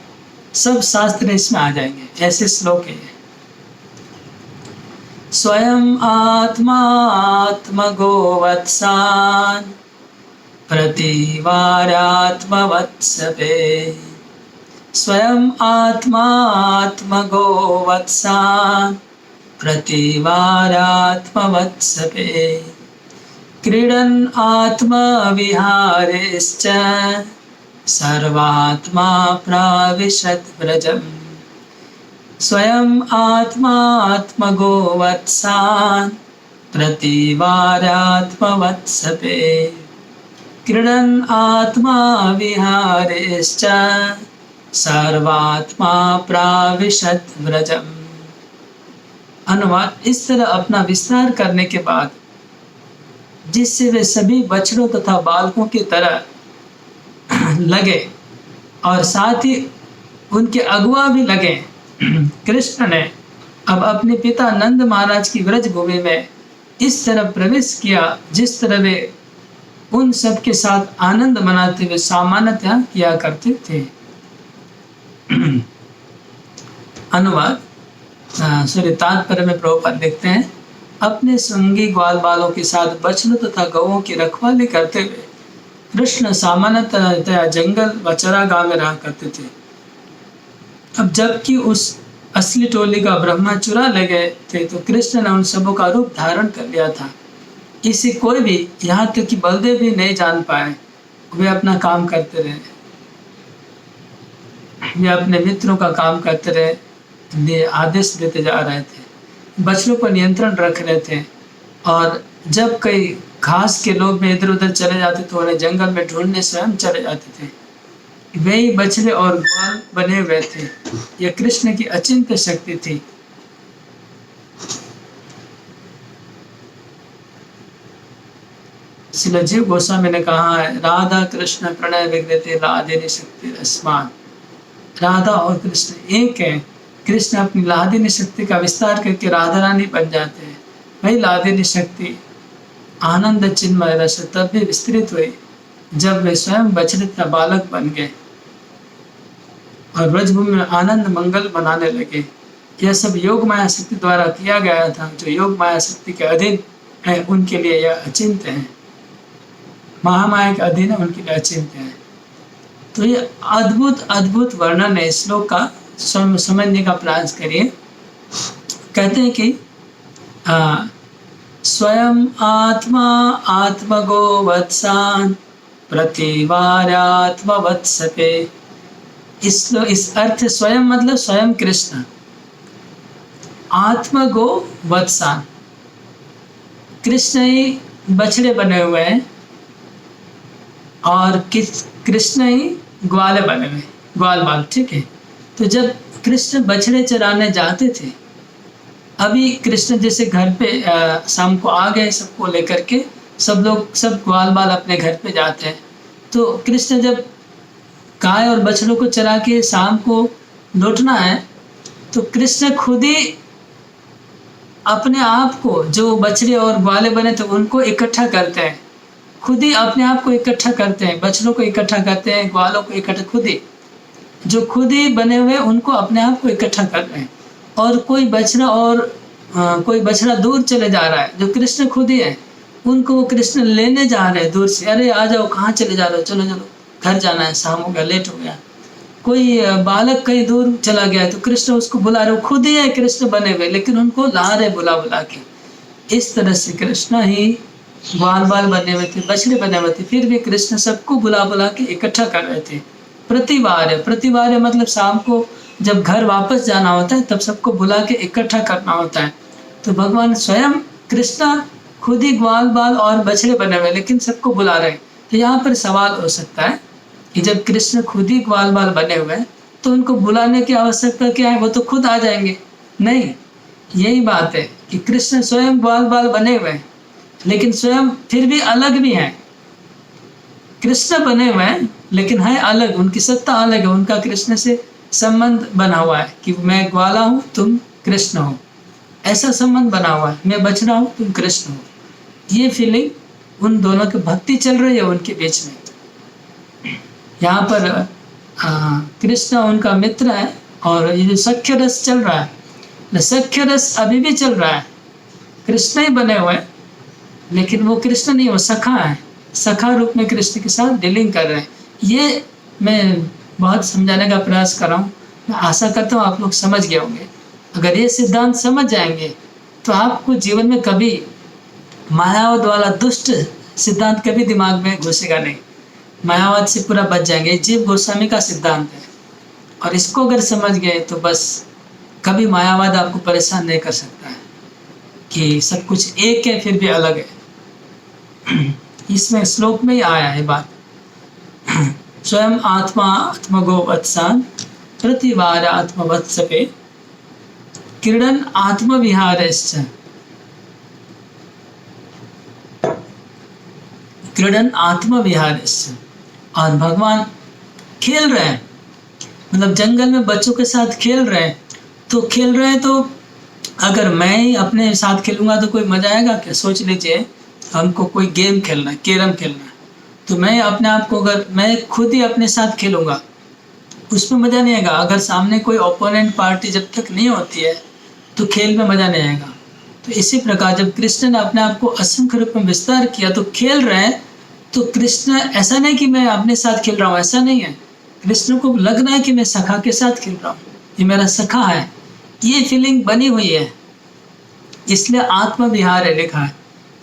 सब शास्त्र इसमें आ जाएंगे, ऐसे श्लोक है। स्वयं आत्मात्मगो वत्सान् प्रतिवार्यात्मवत्सते स्वयं आत्मात्मगो वत्सान् प्रतिवार्यात्मवत्सते क्रीडन् आत्मविहारेश्च सर्वात्मा प्राविशत् व्रजम्। स्वयं आत्मात्मगो वत्सान् प्रतिवार्यात्मवत्सते क्रीडन् आत्मविहारेश्च सर्वात्मा प्राविशत् व्रजम्। अनुवाद, इस तरह अपना विस्तार करने के बाद जिससे वे सभी बछड़ों तथा बालकों की तरह लगे और साथ ही उनके अगुआ भी लगे, कृष्ण ने अब अपने पिता नंद महाराज की व्रज भूमि में इस तरह प्रवेश किया जिस तरह वे उन सब के साथ आनंद मनाते हुए सामान्यतः किया करते थे। अनुवाद, तात्पर्य में प्रभुपाद लिखते हैं, अपने संगी ग्वाल बालों के साथ बछड़ों तथा गौओं की रखवाली करते हुए कृष्ण सामान्यतः जंगल व चरागाह में रहा करते थे। अब जबकि उस असली टोली का ब्रह्मा चुरा ले गए थे तो कृष्ण ने उन सबों का रूप धारण कर लिया था। इसे कोई भी, यहाँ तक कि बलदेव भी नहीं जान पाए। वे अपना काम करते रहे, वे अपने मित्रों का काम करते रहे, आदेश देते जा रहे थे, बछड़ों पर नियंत्रण रख रहे थे। और जब कई घास के लोग में इधर उधर चले जाते तो उन्हें जंगल में ढूंढने स्वयं चले जाते थे। वे ही बछड़े और ग्वाल बने हुए थे। यह कृष्ण की अचिंत्य शक्ति थी। श्रील जीव गोस्वामी ने कहा है, राधा कृष्ण प्रणय विग्रते लादिनी शक्ति रस्मान। राधा और कृष्ण एक है। कृष्ण अपनी लादिनी शक्ति का विस्तार करके राधा रानी बन जाते हैं। वही लादिनी शक्ति आनंद चिन्मय रस तब भी विस्तृत हुई जब वे स्वयं बछड़े तथा बालक बन गए और ब्रजभूमि में आनंद मंगल बनाने लगे। यह सब योग माया शक्ति द्वारा किया गया था। जो योग माया शक्ति के अधीन है उनके लिए यह अचिंत्य है, महामाया के अधीन है उनके लिए अचिंत्य है। तो ये अद्भुत अद्भुत वर्णन है। श्लोक का समझने का प्रयास करिए। कहते हैं कि स्वयं आत्मा आत्मगो वत्सान् प्रतिवार्यात्मवत्सते। इस अर्थ स्वयं मतलब स्वयं कृष्ण, आत्मगो वत्सान्, कृष्ण ही बछड़े बने हुए हैं और कृष्ण ही ग्वाले बने हुए, ग्वाल बाल, ठीक है। तो जब कृष्ण बछड़े चराने जाते थे, अभी कृष्ण जैसे घर पे शाम को आ गए सबको लेकर के, सब लोग सब ग्वाल बाल अपने घर पे जाते हैं। तो कृष्ण जब गाय और बछड़ों को चरा के शाम को लौटना है तो कृष्ण खुद ही अपने आप को, जो बछड़े और ग्वाले बने थे उनको इकट्ठा करते हैं, खुद ही अपने आप को इकट्ठा करते हैं, बछड़ों को इकट्ठा करते हैं, ग्वालों को इकट्ठा, खुद ही जो खुद ही बने हुए उनको अपने आप को इकट्ठा कर रहे हैं। और कोई बछड़ा दूर चले जा रहा है, जो कृष्ण खुद ही है, उनको वो कृष्ण लेने जा रहे हैं दूर से। अरे आ जाओ, कहाँ चले जा रहे हो, चलो चलो घर जाना है, शाम हो गया, लेट हो गया। कोई बालक कहीं दूर चला गया तो कृष्ण उसको बुला रहे, खुद ही है कृष्ण बने हुए, लेकिन उनको ला रहे बुला बुला के। इस तरह से कृष्ण ही ग्वाल बाल बने हुए थे, बछड़े बने हुए थे, फिर भी कृष्ण सबको बुला बुला के इकट्ठा कर रहे थे। प्रतिवार मतलब शाम को जब घर वापस जाना होता है तब सबको बुला के इकट्ठा करना होता है। तो भगवान स्वयं कृष्णा खुद ही ग्वाल बाल और बछड़े बने हुए लेकिन सबको बुला रहे हैं। तो यहाँ पर सवाल हो सकता है कि जब कृष्ण खुद ही ग्वाल बाल बने हुए हैं तो उनको बुलाने की आवश्यकता क्या है, वो तो खुद आ जाएंगे। नहीं, यही बात है कि कृष्ण स्वयं ग्वाल बाल बने हुए हैं लेकिन स्वयं फिर भी अलग भी हैं। कृष्ण बने हुए हैं लेकिन है अलग, उनकी सत्ता अलग है, उनका कृष्ण से संबंध बना हुआ है कि मैं ग्वाला हूँ तुम कृष्ण हो, ऐसा संबंध बना हुआ है, मैं बछड़ा हूँ तुम कृष्ण हो। ये फीलिंग उन दोनों की भक्ति चल रही है उनके बीच में। यहाँ पर कृष्ण उनका मित्र है और ये जो सख्य रस चल रहा है, सख्य रस अभी भी चल रहा है। कृष्ण ही बने हुए हैं लेकिन वो कृष्ण नहीं, वो सखा है, सखा रूप में कृष्ण के साथ डीलिंग कर रहे हैं। ये मैं बहुत समझाने का प्रयास कर रहा हूँ, मैं आशा करता हूँ आप लोग समझ गए होंगे। अगर ये सिद्धांत समझ जाएंगे तो आपको जीवन में कभी मायावाद वाला दुष्ट सिद्धांत कभी दिमाग में घुसेगा नहीं, मायावाद से पूरा बच जाएंगे। जीव गोस्वामी का सिद्धांत है और इसको अगर समझ गए तो बस कभी मायावाद आपको परेशान नहीं कर सकता है कि सब कुछ एक है फिर भी अलग है। इसमें श्लोक में ही आया है बात। स्वयं आत्मा आत्मगो वत्सान प्रतिवार आत्मवत्सपे क्रीडन आत्मविहारश्च क्रीडन आत्मविहारश्च। और भगवान खेल रहे हैं, मतलब जंगल में बच्चों के साथ खेल रहे हैं। तो खेल रहे हैं तो अगर मैं ही अपने साथ खेलूंगा तो कोई मजा आएगा क्या? सोच लीजिए हमको कोई गेम खेलना है, कैरम खेलना है, तो मैं अपने आप को अगर मैं खुद ही अपने साथ खेलूंगा उसमें मज़ा नहीं आएगा। अगर सामने कोई ओपोनेंट पार्टी जब तक नहीं होती है तो खेल में मज़ा नहीं आएगा। तो इसी प्रकार जब कृष्ण ने अपने आप को असंख्य रूप में विस्तार किया तो खेल रहे हैं, तो कृष्ण ऐसा नहीं कि मैं अपने साथ खेल रहा हूँ, ऐसा नहीं है। कृष्ण को लग रहा है कि मैं सखा के साथ खेल रहा हूँ, ये मेरा सखा है, ये फीलिंग बनी हुई है। इसलिए आत्मविहार है लिखा है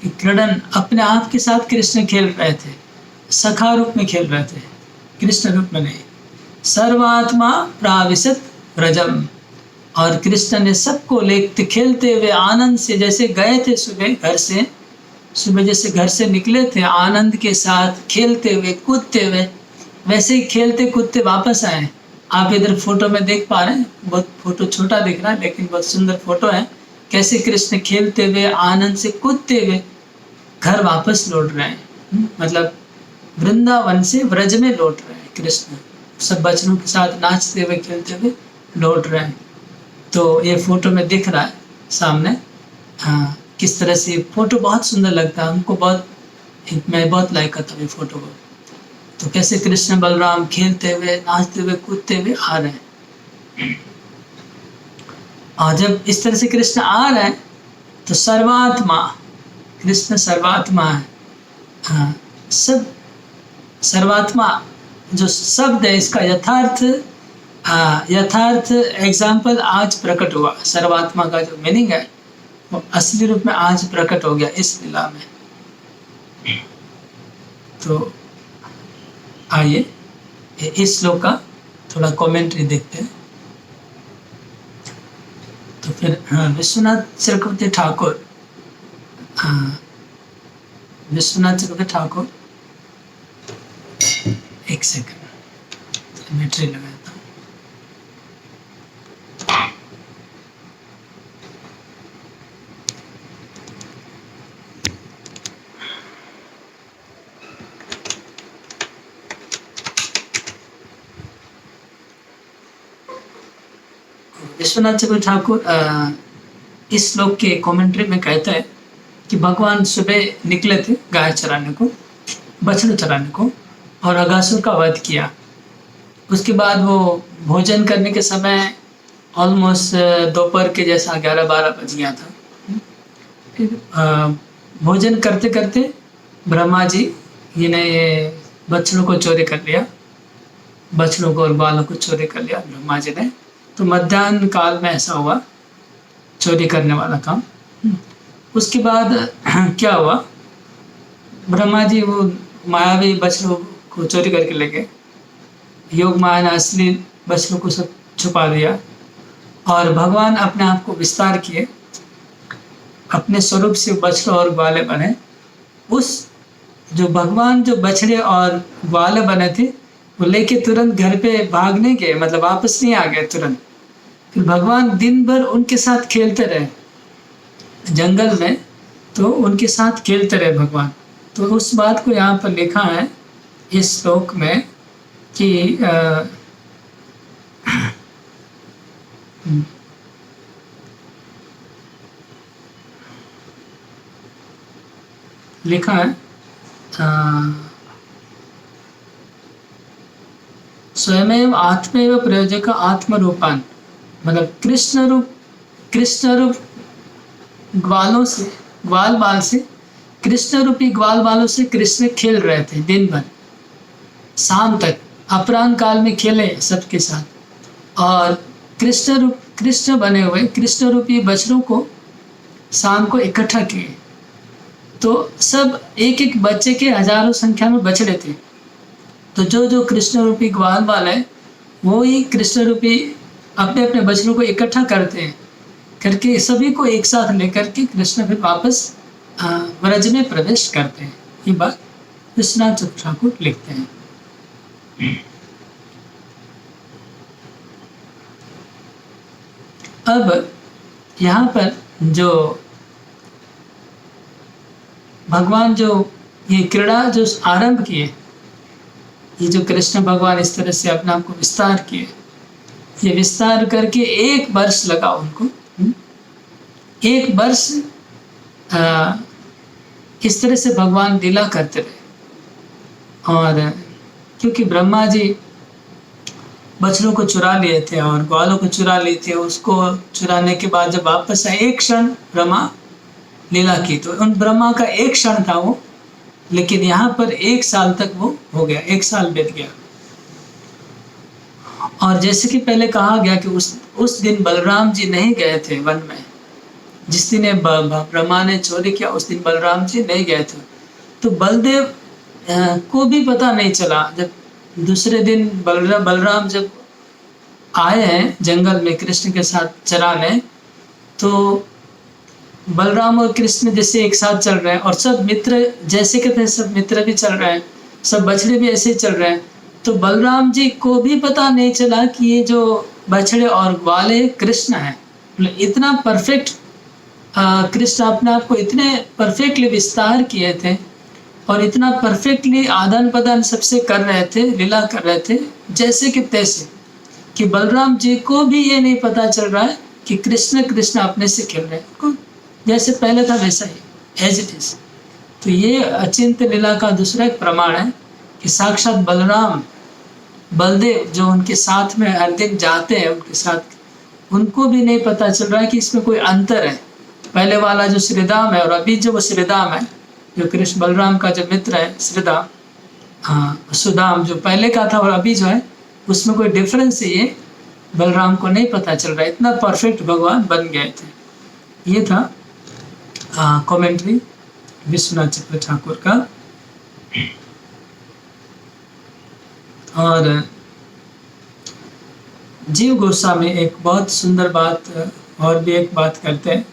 कि क्रीडन, अपने आप के साथ कृष्ण खेल रहे थे, सखा रूप में खेल रहे थे, कृष्ण रूप में नहीं। सर्वात्मा प्राविशत व्रजम, और कृष्ण ने सबको लेते खेलते हुए आनंद से, जैसे गए थे सुबह घर से, सुबह जैसे घर से निकले थे आनंद के साथ खेलते हुए कूदते हुए, वैसे ही खेलते कूदते वापस आए। आप इधर फोटो में देख पा रहे हैं, बहुत फोटो छोटा दिख रहा है लेकिन बहुत सुंदर फोटो है। कैसे कृष्ण खेलते हुए आनंद से कूदते हुए घर वापस लौट रहे हैं, मतलब वृंदावन से व्रज में लौट रहे हैं कृष्ण, सब बच्चों के साथ नाचते हुए खेलते हुए लौट रहे हैं। तो ये फोटो में दिख रहा है सामने, हाँ, किस तरह से फोटो बहुत सुंदर लगता है हमको, बहुत, मैं बहुत लाइक करता हूँ ये फोटो को। तो कैसे कृष्ण बलराम खेलते हुए नाचते हुए कूदते हुए आ रहे हैं। और जब इस तरह से कृष्ण आ रहे हैं तो सर्वात्मा, कृष्ण सर्वात्मा है, हाँ, सब सर्वात्मा जो शब्द है इसका यथार्थ एग्जाम्पल आज प्रकट हुआ। सर्वात्मा का जो मीनिंग है वो असली रूप में आज प्रकट हो गया इस लीला में। तो आइए इस श्लोक का थोड़ा कमेंट्री देखते हैं। तो फिर विश्वनाथ चक्रवर्ती ठाकुर, विश्वनाथ चक्रवर्ती ठाकुर, एक सेकंड बैटरी लगाता हूँ। विश्वनाथ चक्रवर्ती ठाकुर इस श्लोक के कमेंट्री में कहते हैं कि भगवान सुबह निकले थे गाय चराने को, बछड़े चराने को, और अगासुर का वध किया। उसके बाद वो भोजन करने के समय ऑलमोस्ट दोपहर के जैसा 11-12 बज गया था। फिर भोजन करते करते ब्रह्मा जी ने बछड़ों को चोरी कर लिया, बछड़ों को और बालों को चोरी कर लिया ब्रह्मा जी ने। तो मध्याह्न काल में ऐसा हुआ चोरी करने वाला काम। उसके बाद क्या हुआ, ब्रह्मा जी वो मायावी बछड़ों को चोरी करके ले गए, योग माया ने असली बछड़ों को सब छुपा दिया और भगवान अपने आप को विस्तार किए। अपने स्वरूप से बछड़े और ग्वाले बने। उस जो भगवान जो बछड़े और ग्वाले बने थे वो लेके तुरंत घर पे भाग नहीं गए, मतलब वापस नहीं आ गए तुरंत। फिर भगवान दिन भर उनके साथ खेलते रहे जंगल में, तो उनके साथ खेलते रहे भगवान। तो उस बात को यहाँ पर लिखा है इस श्लोक में कि लिखा है स्वयमेव आत्मेव प्रयोजक आत्मरूपान, मतलब कृष्ण रूप ग्वालों से, ग्वाल बाल से, कृष्ण रूपी ग्वाल बालों से कृष्ण खेल रहे थे दिन भर, शाम तक अपराह्न काल में खेले सबके साथ। और कृष्ण बने हुए कृष्ण रूपी बछड़ों को शाम को इकट्ठा किए। तो सब एक एक बच्चे के हजारों संख्या में बछड़े थे। तो जो जो कृष्ण रूपी ग्वाल बाल है वो ही कृष्ण रूपी अपने अपने बछड़ों को इकट्ठा करते हैं, करके सभी को एक साथ लेकर के कृष्ण फिर वापस व्रज में प्रवेश करते हैं। ये बात विश्वनाथ ठाकुर लिखते हैं। अब यहाँ पर जो भगवान जो ये क्रीड़ा जो आरंभ किए, ये जो कृष्ण भगवान इस तरह से अपने आप को विस्तार किए, ये विस्तार करके 1 वर्ष लगा उनको। 1 वर्ष इस तरह से भगवान लीला करते रहे। और क्योंकि ब्रह्मा जी बछड़ों को चुरा लिए थे और ग्वालों को चुरा लिए थे, उसको चुराने के बाद जब वापस आए, एक क्षण ब्रह्मा लीला की, तो उन ब्रह्मा का एक क्षण था वो, लेकिन यहाँ पर 1 साल तक वो हो गया, 1 साल बीत गया। और जैसे कि पहले कहा गया कि उस दिन बलराम जी नहीं गए थे वन में, जिस दिन ब्रह्मा ने चोरी किया उस दिन बलराम जी नहीं गए थे। तो बलदेव को भी पता नहीं चला। जब दूसरे दिन बलराम जब आए हैं जंगल में कृष्ण के साथ चराने, तो बलराम और कृष्ण जैसे एक साथ चल रहे हैं और सब मित्र जैसे कहते हैं, सब मित्र भी चल रहे हैं, सब बछड़े भी ऐसे ही चल रहे हैं। तो बलराम जी को भी पता नहीं चला कि ये जो बछड़े और ग्वाले कृष्ण हैं। इतना परफेक्ट कृष्ण अपने आप को इतने परफेक्टली विस्तार किए थे और इतना परफेक्टली आदान प्रदान सबसे कर रहे थे, लीला कर रहे थे जैसे कि तैसे, कि बलराम जी को भी ये नहीं पता चल रहा है कि कृष्ण अपने से खेल रहे हैं, जैसे पहले था वैसा ही एज इट इज। तो ये अचिंत्य लीला का दूसरा एक प्रमाण है कि साक्षात बलराम बलदेव जो उनके साथ में हर दिन जाते हैं उनके साथ, उनको भी नहीं पता चल रहा है कि इसमें कोई अंतर है। पहले वाला जो श्रीदाम है और अभी जो वो श्रीदाम है, जो कृष्ण बलराम का जो मित्र है श्रीदाम, सुदाम जो पहले का था और अभी जो है उसमें कोई डिफरेंस है, ये बलराम को नहीं पता चल रहा है। इतना परफेक्ट भगवान बन गए थे। ये था कमेंट्री विश्वनाथ चक्र ठाकुर का। और जीव गोस्वामी एक बहुत सुंदर बात और भी एक बात करते हैं,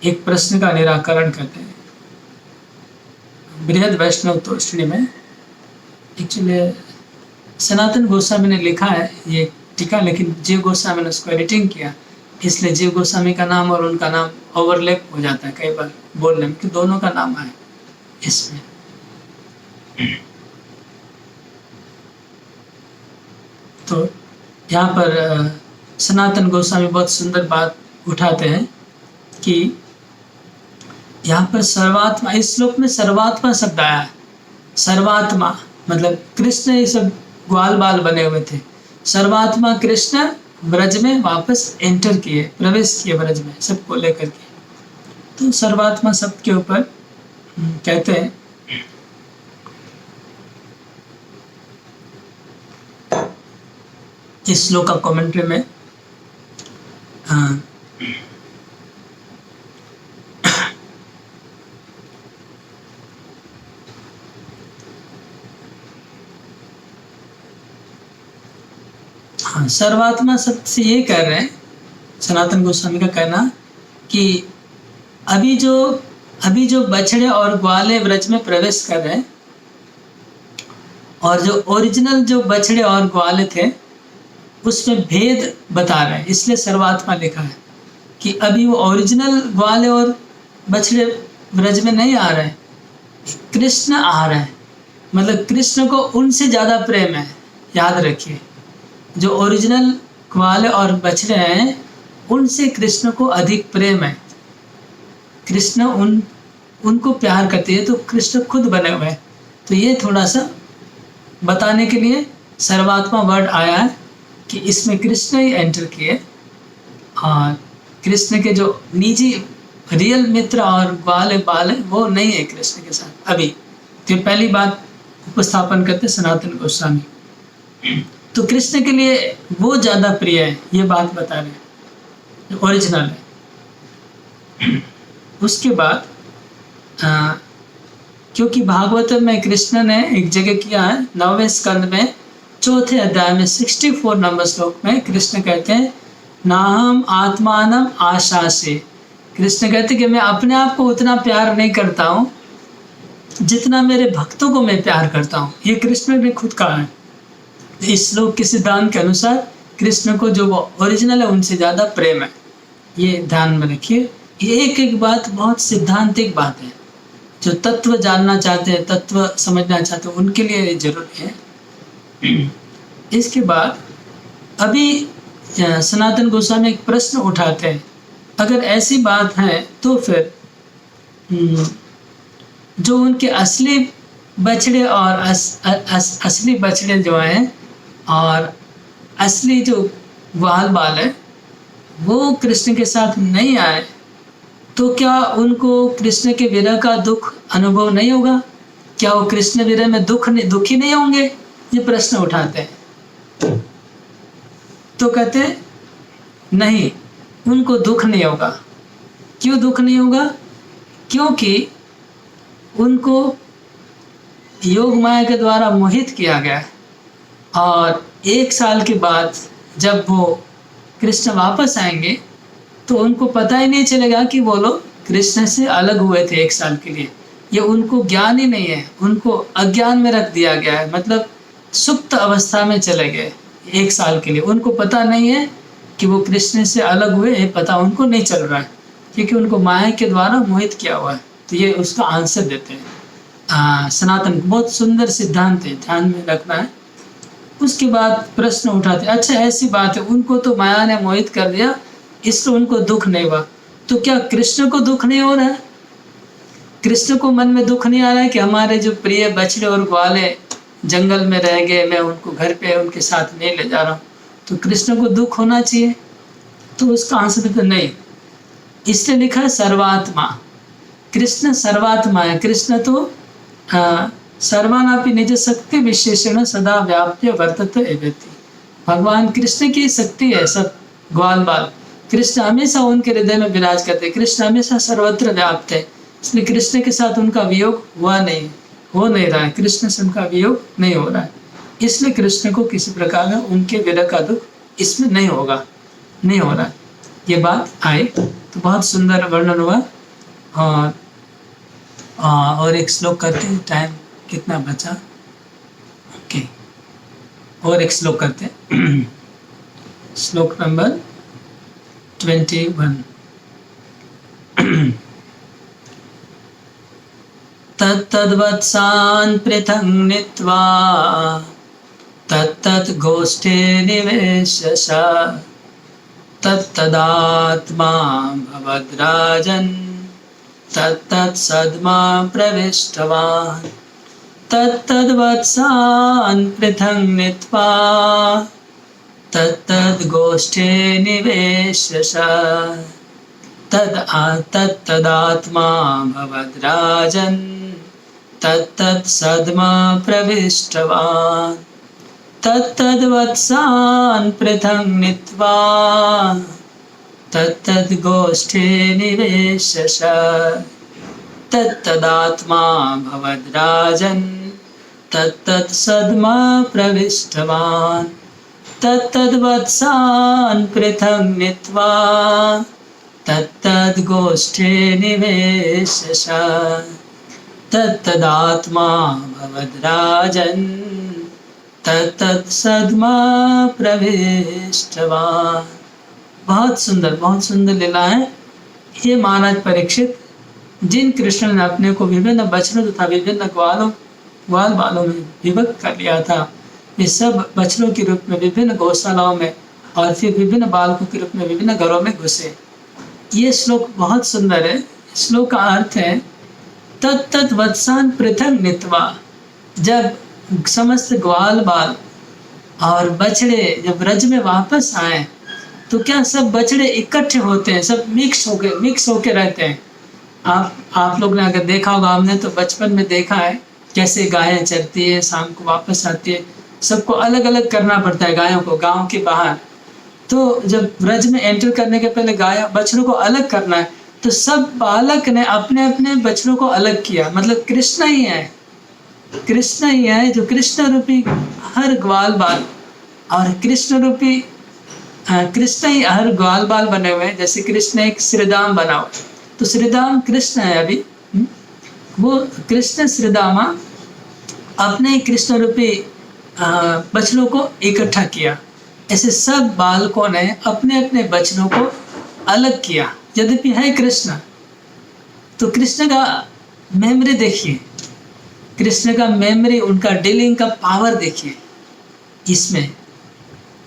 एक प्रश्न का निराकरण करते हैं बृहद वैष्णव तोषणी में। एक्चुअली सनातन गोस्वामी ने लिखा है ये टीका, लेकिन जीव गोस्वामी ने उसको एडिटिंग किया, इसलिए जीव गोस्वामी का नाम और उनका नाम ओवरलैप हो जाता है कई बार बोलने में कि दोनों का नाम है इसमें। तो यहाँ पर सनातन गोस्वामी बहुत सुंदर बात उठाते हैं कि यहाँ पर सर्वात्मा, इस श्लोक में सर्वात्मा शब्द आया है। सर्वात्मा मतलब कृष्ण ये सब ग्वाल बाल बने हुए थे, सर्वात्मा कृष्ण ब्रज में वापस एंटर किए, प्रवेश किए ब्रज में सबको लेकर के। तो सर्वात्मा शब्द के ऊपर कहते हैं इस श्लोक का कमेंट्री में सर्वात्मा शब्द से ये कह रहे हैं सनातन गोस्वामी का कहना कि अभी जो बछड़े और ग्वाले व्रज में प्रवेश कर रहे हैं, और जो ओरिजिनल जो बछड़े और ग्वाले थे उसमें भेद बता रहे हैं, इसलिए सर्वात्मा लिखा है कि अभी वो ओरिजिनल ग्वाले और बछड़े व्रज में नहीं आ रहे हैं, कृष्ण आ रहे हैं। मतलब कृष्ण को उनसे ज़्यादा प्रेम है, याद रखिए। जो ओरिजिनल ग्वाले और बछड़े हैं उनसे कृष्ण को अधिक प्रेम है। कृष्ण उनको प्यार करते हैं, तो कृष्ण खुद बने हुए हैं। तो ये थोड़ा सा बताने के लिए सर्वात्मा वर्ड आया है कि इसमें कृष्ण ही एंटर किए, और कृष्ण के जो निजी रियल मित्र और ग्वाले बाल है वो नहीं है कृष्ण के साथ अभी। तो पहली बात उपस्थापन करते सनातन गोस्वामी। तो कृष्ण के लिए वो ज़्यादा प्रिय है, ये बात बता रहे हैं, जो ओरिजिनल है। उसके बाद क्योंकि भागवतम में कृष्ण ने एक जगह किया है, 9वें स्कंद में 4थे अध्याय में 64 नंबर श्लोक में कृष्ण कहते हैं, नाहम आत्मानम आशा से। कृष्ण कहते कि मैं अपने आप को उतना प्यार नहीं करता हूँ जितना मेरे भक्तों को मैं प्यार करता हूँ। ये कृष्ण ने खुद कहा है। इस श्लोक के सिद्धांत के अनुसार कृष्ण को जो वो ओरिजिनल है उनसे ज़्यादा प्रेम है, ये ध्यान में रखिए। ये एक एक बात बहुत सिद्धांतिक बात है, जो तत्व जानना चाहते हैं, तत्व समझना चाहते हैं, उनके लिए जरूरी है। इसके बाद अभी सनातन गोस्वामी एक प्रश्न उठाते हैं, अगर ऐसी बात है तो फिर जो उनके असली बछड़े और असली बछड़े जो हैं और असली जो ग्वाल बाल है वो कृष्ण के साथ नहीं आए, तो क्या उनको कृष्ण के विरह का दुख अनुभव नहीं होगा? क्या वो कृष्ण विरह में दुखी नहीं होंगे? ये प्रश्न उठाते हैं। तो कहते नहीं, उनको दुख नहीं होगा। क्यों दुख नहीं होगा? क्योंकि उनको योग माया के द्वारा मोहित किया गया है, और 1 साल के बाद जब वो कृष्ण वापस आएंगे तो उनको पता ही नहीं चलेगा कि वो लोग कृष्ण से अलग हुए थे 1 साल के लिए। ये उनको ज्ञान ही नहीं है, उनको अज्ञान में रख दिया गया है, मतलब सुप्त अवस्था में चले गए 1 साल के लिए। उनको पता नहीं है कि वो कृष्ण से अलग हुए, ये पता उनको नहीं चल रहा है, क्योंकि उनको माया के द्वारा मोहित किया हुआ है। तो ये उसका आंसर देते हैं। सनातन बहुत सुंदर सिद्धांत है, ध्यान में रखना है। उसके बाद प्रश्न उठाते, अच्छा ऐसी बात है, उनको तो माया ने मोहित कर दिया इसलिए उनको दुख नहीं हुआ, तो क्या कृष्ण को दुख नहीं हो रहा है? कृष्ण को मन में दुख नहीं आ रहा है कि हमारे जो प्रिय बछड़े और ग्वाले जंगल में रह गए, मैं उनको घर पे उनके साथ नहीं ले जा रहा हूँ, तो कृष्ण को दुख होना चाहिए? तो उसका आंसर तो नहीं। इसलिए लिखा है सर्वात्मा, कृष्ण सर्वात्मा है। कृष्ण तो सर्वानापि निज शक्ति विशेषण सदा व्याप्य वर्तते एवेति। भगवान कृष्ण की शक्ति है, सब ग्वाल बाल कृष्ण हमेशा उनके हृदय में विराज करते। कृष्ण हमेशा सर्वत्र व्याप्त है, इसलिए कृष्ण के साथ उनका वियोग हो नहीं रहा है, कृष्ण से उनका वियोग नहीं हो रहा है। इसलिए कृष्ण को किसी प्रकार का उनके विरह का दुख इसमें नहीं हो रहा है। ये बात आए तो बहुत सुंदर वर्णन हुआ। और एक श्लोक करते हैं, टाइम कितना बचा? ओके, और एक श्लोक करते हैं। श्लोक नंबर 21। तत्तद्वत्सान् पृथक् नीत्वा तत्तत् गोष्ठे निवेशस तत्तदात्मा भवद्राजन् तत्तत् सद्मा प्रविष्टवान्। तत्तद्वत्सान् पृथक् नीत्वा तत्तद् गोष्ठे निवेशस तत्तदात्मा भवद्राजन् तत्तत् सद्मा प्रविष्टवान्। तत्तद्वत्सान् पृथक् नीत्वा तत्तद् गोष्ठे निवेशस तत्तदात्मा भवद्राजन् तत्तत् सद्मा प्रविष्टवान्। तत्तद्वत्सान् पृथक् नीत्वा तत्तद्गोष्ठे निवेशसा तत्तदात्मा भवद्राजन् तत्तत् सद्मा प्रविष्टवान्। बहुत सुंदर लीला है। ये महाराज परीक्षित, जिन कृष्ण ने अपने को विभिन्न बछड़ों तथा विभिन्न ग्वाल बालों में विभक्त कर लिया था, वे सब बछड़ों के रूप में विभिन्न गौशालाओं में और फिर विभिन्न बालकों के रूप में विभिन्न घरों में घुसे। ये श्लोक बहुत सुंदर है। श्लोक का अर्थ है तत्त वत्सान पृथक नित्वा। जब समस्त ग्वाल बाल और बछड़े जब ब्रज में वापस आए तो क्या सब बछड़े इकट्ठे होते हैं, सब मिक्स होके रहते हैं। आप लोग ने अगर देखा होगा, हमने तो बचपन में देखा है कैसे गायें चरती है, शाम को वापस आती है, सबको अलग अलग करना पड़ता है गायों को गांव के बाहर। तो जब ब्रज में एंटर करने के पहले बछड़ों को अलग करना है, तो सब बालक ने अपने अपने बछड़ों को अलग किया। मतलब कृष्ण ही है जो कृष्ण रूपी हर ग्वाल बाल और कृष्ण रूपी कृष्ण ही हर ग्वाल बाल बने हुए हैं। जैसे कृष्ण एक श्रीदाम बना हुआ, तो श्रीदाम कृष्ण है अभी। वो कृष्ण श्रीदामा अपने कृष्ण रूपी बछड़ों को इकट्ठा किया। ऐसे सब बालकों ने अपने अपने बछड़ों को अलग किया। यद्यपि है कृष्ण, तो कृष्ण का मेमोरी देखिए, कृष्ण का मेमोरी, उनका डीलिंग का पावर देखिए इसमें,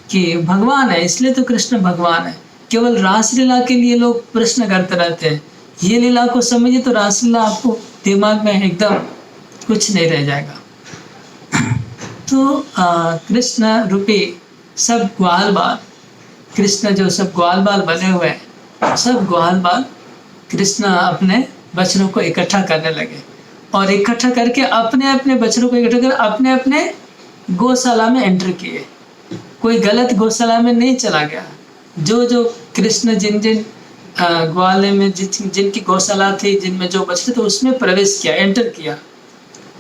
कि भगवान है इसलिए तो कृष्ण भगवान है। केवल रासलीला के लिए लोग प्रश्न करते रहते हैं। ये लीला को समझिए तो रासलीला आपको दिमाग में एकदम कुछ नहीं रह जाएगा। तो कृष्ण रूपी सब ग्वाल बाल, कृष्ण जो सब ग्वाल बाल बने हुए हैं, सब ग्वाल बाल कृष्ण अपने बछड़ों को इकट्ठा करने लगे और इकट्ठा करके अपने अपने बछड़ों को इकट्ठा कर अपने अपने गौशाला में एंटर किए। कोई गलत गौशाला में नहीं चला गया। जो कृष्ण जिन ग्वाले में जिनकी गौशाला थी, जिनमें जो बछड़े थे, उसमें प्रवेश किया, एंटर किया।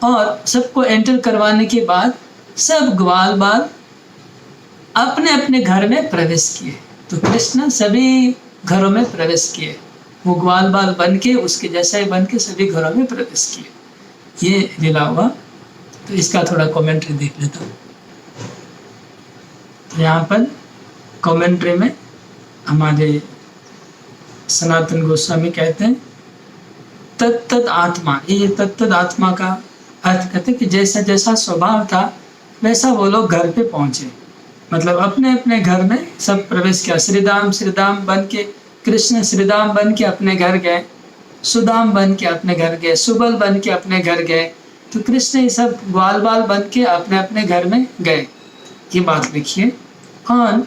और सबको एंटर करवाने के बाद सब ग्वाल बाल अपने अपने घर में प्रवेश किए। तो कृष्ण सभी घरों में प्रवेश किए। वो ग्वाल बाल बन के उसके जैसा ही बन के सभी घरों में प्रवेश किए। ये लीला हुआ। तो इसका थोड़ा कमेंट्री देख लेता हूँ। तो यहाँ पर कमेंट्री में हमारे सनातन गोस्वामी कहते हैं तत्त आत्मा। ये तत्त आत्मा का अर्थ कहते हैं कि जैसा जैसा स्वभाव था वैसा वो लोग घर पे पहुँचे। मतलब अपने अपने घर में सब प्रवेश किया। श्रीदाम बन के कृष्ण श्रीदाम बन के अपने घर गए, सुदाम बन के अपने घर गए, सुबल बन के अपने घर गए। तो कृष्ण ये सब ग्वाल बाल बन के अपने अपने घर में गए। ये बात लिखिए। और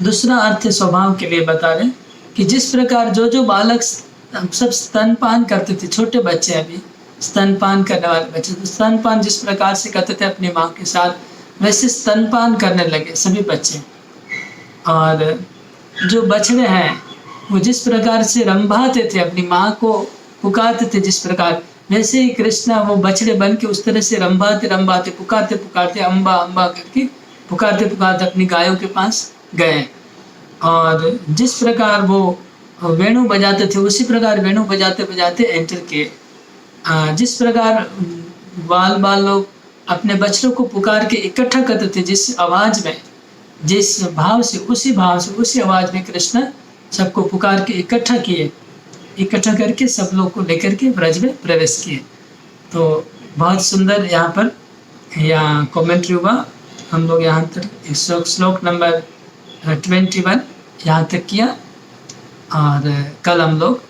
दूसरा अर्थ स्वभाव के लिए बता रहे कि जिस प्रकार जो बालक सब स्तनपान करते थे, छोटे बच्चे अभी स्तनपान करने वाले बच्चे, तो स्तनपान जिस प्रकार से करते थे अपनी माँ के साथ, वैसे स्तनपान करने लगे सभी बच्चे। और जो बछड़े हैं वो जिस प्रकार से रंभाते थे, अपनी माँ को पुकारते थे जिस प्रकार, वैसे ही कृष्ण वो बछड़े बन के उस तरह से रंभाते पुकारते अम्बा अम्बा करके पुकारते अपनी गायों के पास गए। और जिस प्रकार वो वेणु बजाते थे उसी प्रकार वेणु बजाते बजाते एंटर किए। जिस प्रकार बाल लोग अपने बछड़ों को पुकार के इकट्ठा करते थे, जिस आवाज़ में, जिस भाव से, उसी आवाज़ में कृष्ण सबको पुकार के इकट्ठा किए। इकट्ठा करके सब लोग को लेकर के ब्रज में प्रवेश किए। तो बहुत सुंदर यहाँ पर कमेंट्री हुआ। हम लोग यहाँ तक श्लोक नंबर 21 यहाँ तक किया। और कल हम लोग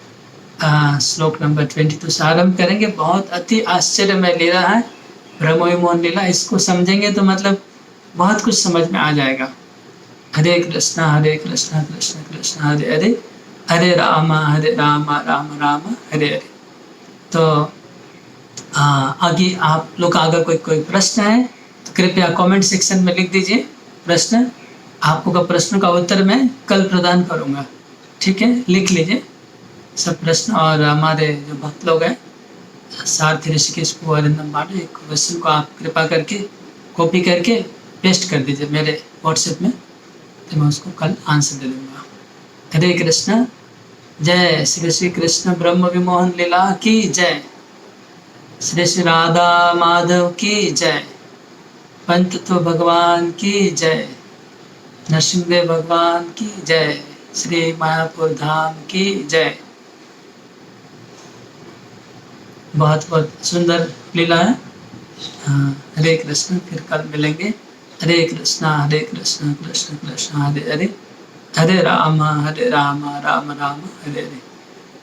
श्लोक नंबर 22 से आरम्भ करेंगे। बहुत अति आश्चर्यमय लीला है ब्रह्म मोहन लीला। इसको समझेंगे तो मतलब बहुत कुछ समझ में आ जाएगा। हरे कृष्णा कृष्ण कृष्ण हरे हरे, हरे राम राम राम हरे हरे। तो आगे आप लोग का अगर कोई प्रश्न है तो कृपया कमेंट सेक्शन में लिख दीजिए प्रश्न। आपको प्रश्नों का उत्तर मैं कल प्रदान करूँगा। ठीक है, लिख लीजिए सब प्रश्न। और हमारे जो भक्त लोग हैं सारथी ऋषिकेश अरिंदम बाटे, एक क्वेश्चन को आप कृपा करके कॉपी करके पेस्ट कर दीजिए मेरे व्हाट्सएप में, तो मैं उसको कल आंसर दे दूँगा। हरे कृष्णा। जय श्री श्री कृष्ण ब्रह्म विमोहन लीला की जय। श्री श्री राधा माधव की जय। पंतत्व भगवान की जय। नरसिंहदेव भगवान की जय। श्री मायापुर धाम की जय। बहुत बहुत सुंदर लीला है। हाँ, हरे कृष्ण, फिर कल मिलेंगे। हरे कृष्णा कृष्ण कृष्ण हरे हरे, हरे राम राम राम हरे हरे।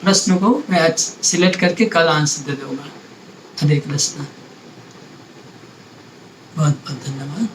प्रश्न को मैं आज सिलेक्ट करके कल आंसर दे दूंगा। हरे कृष्णा, बहुत बहुत धन्यवाद।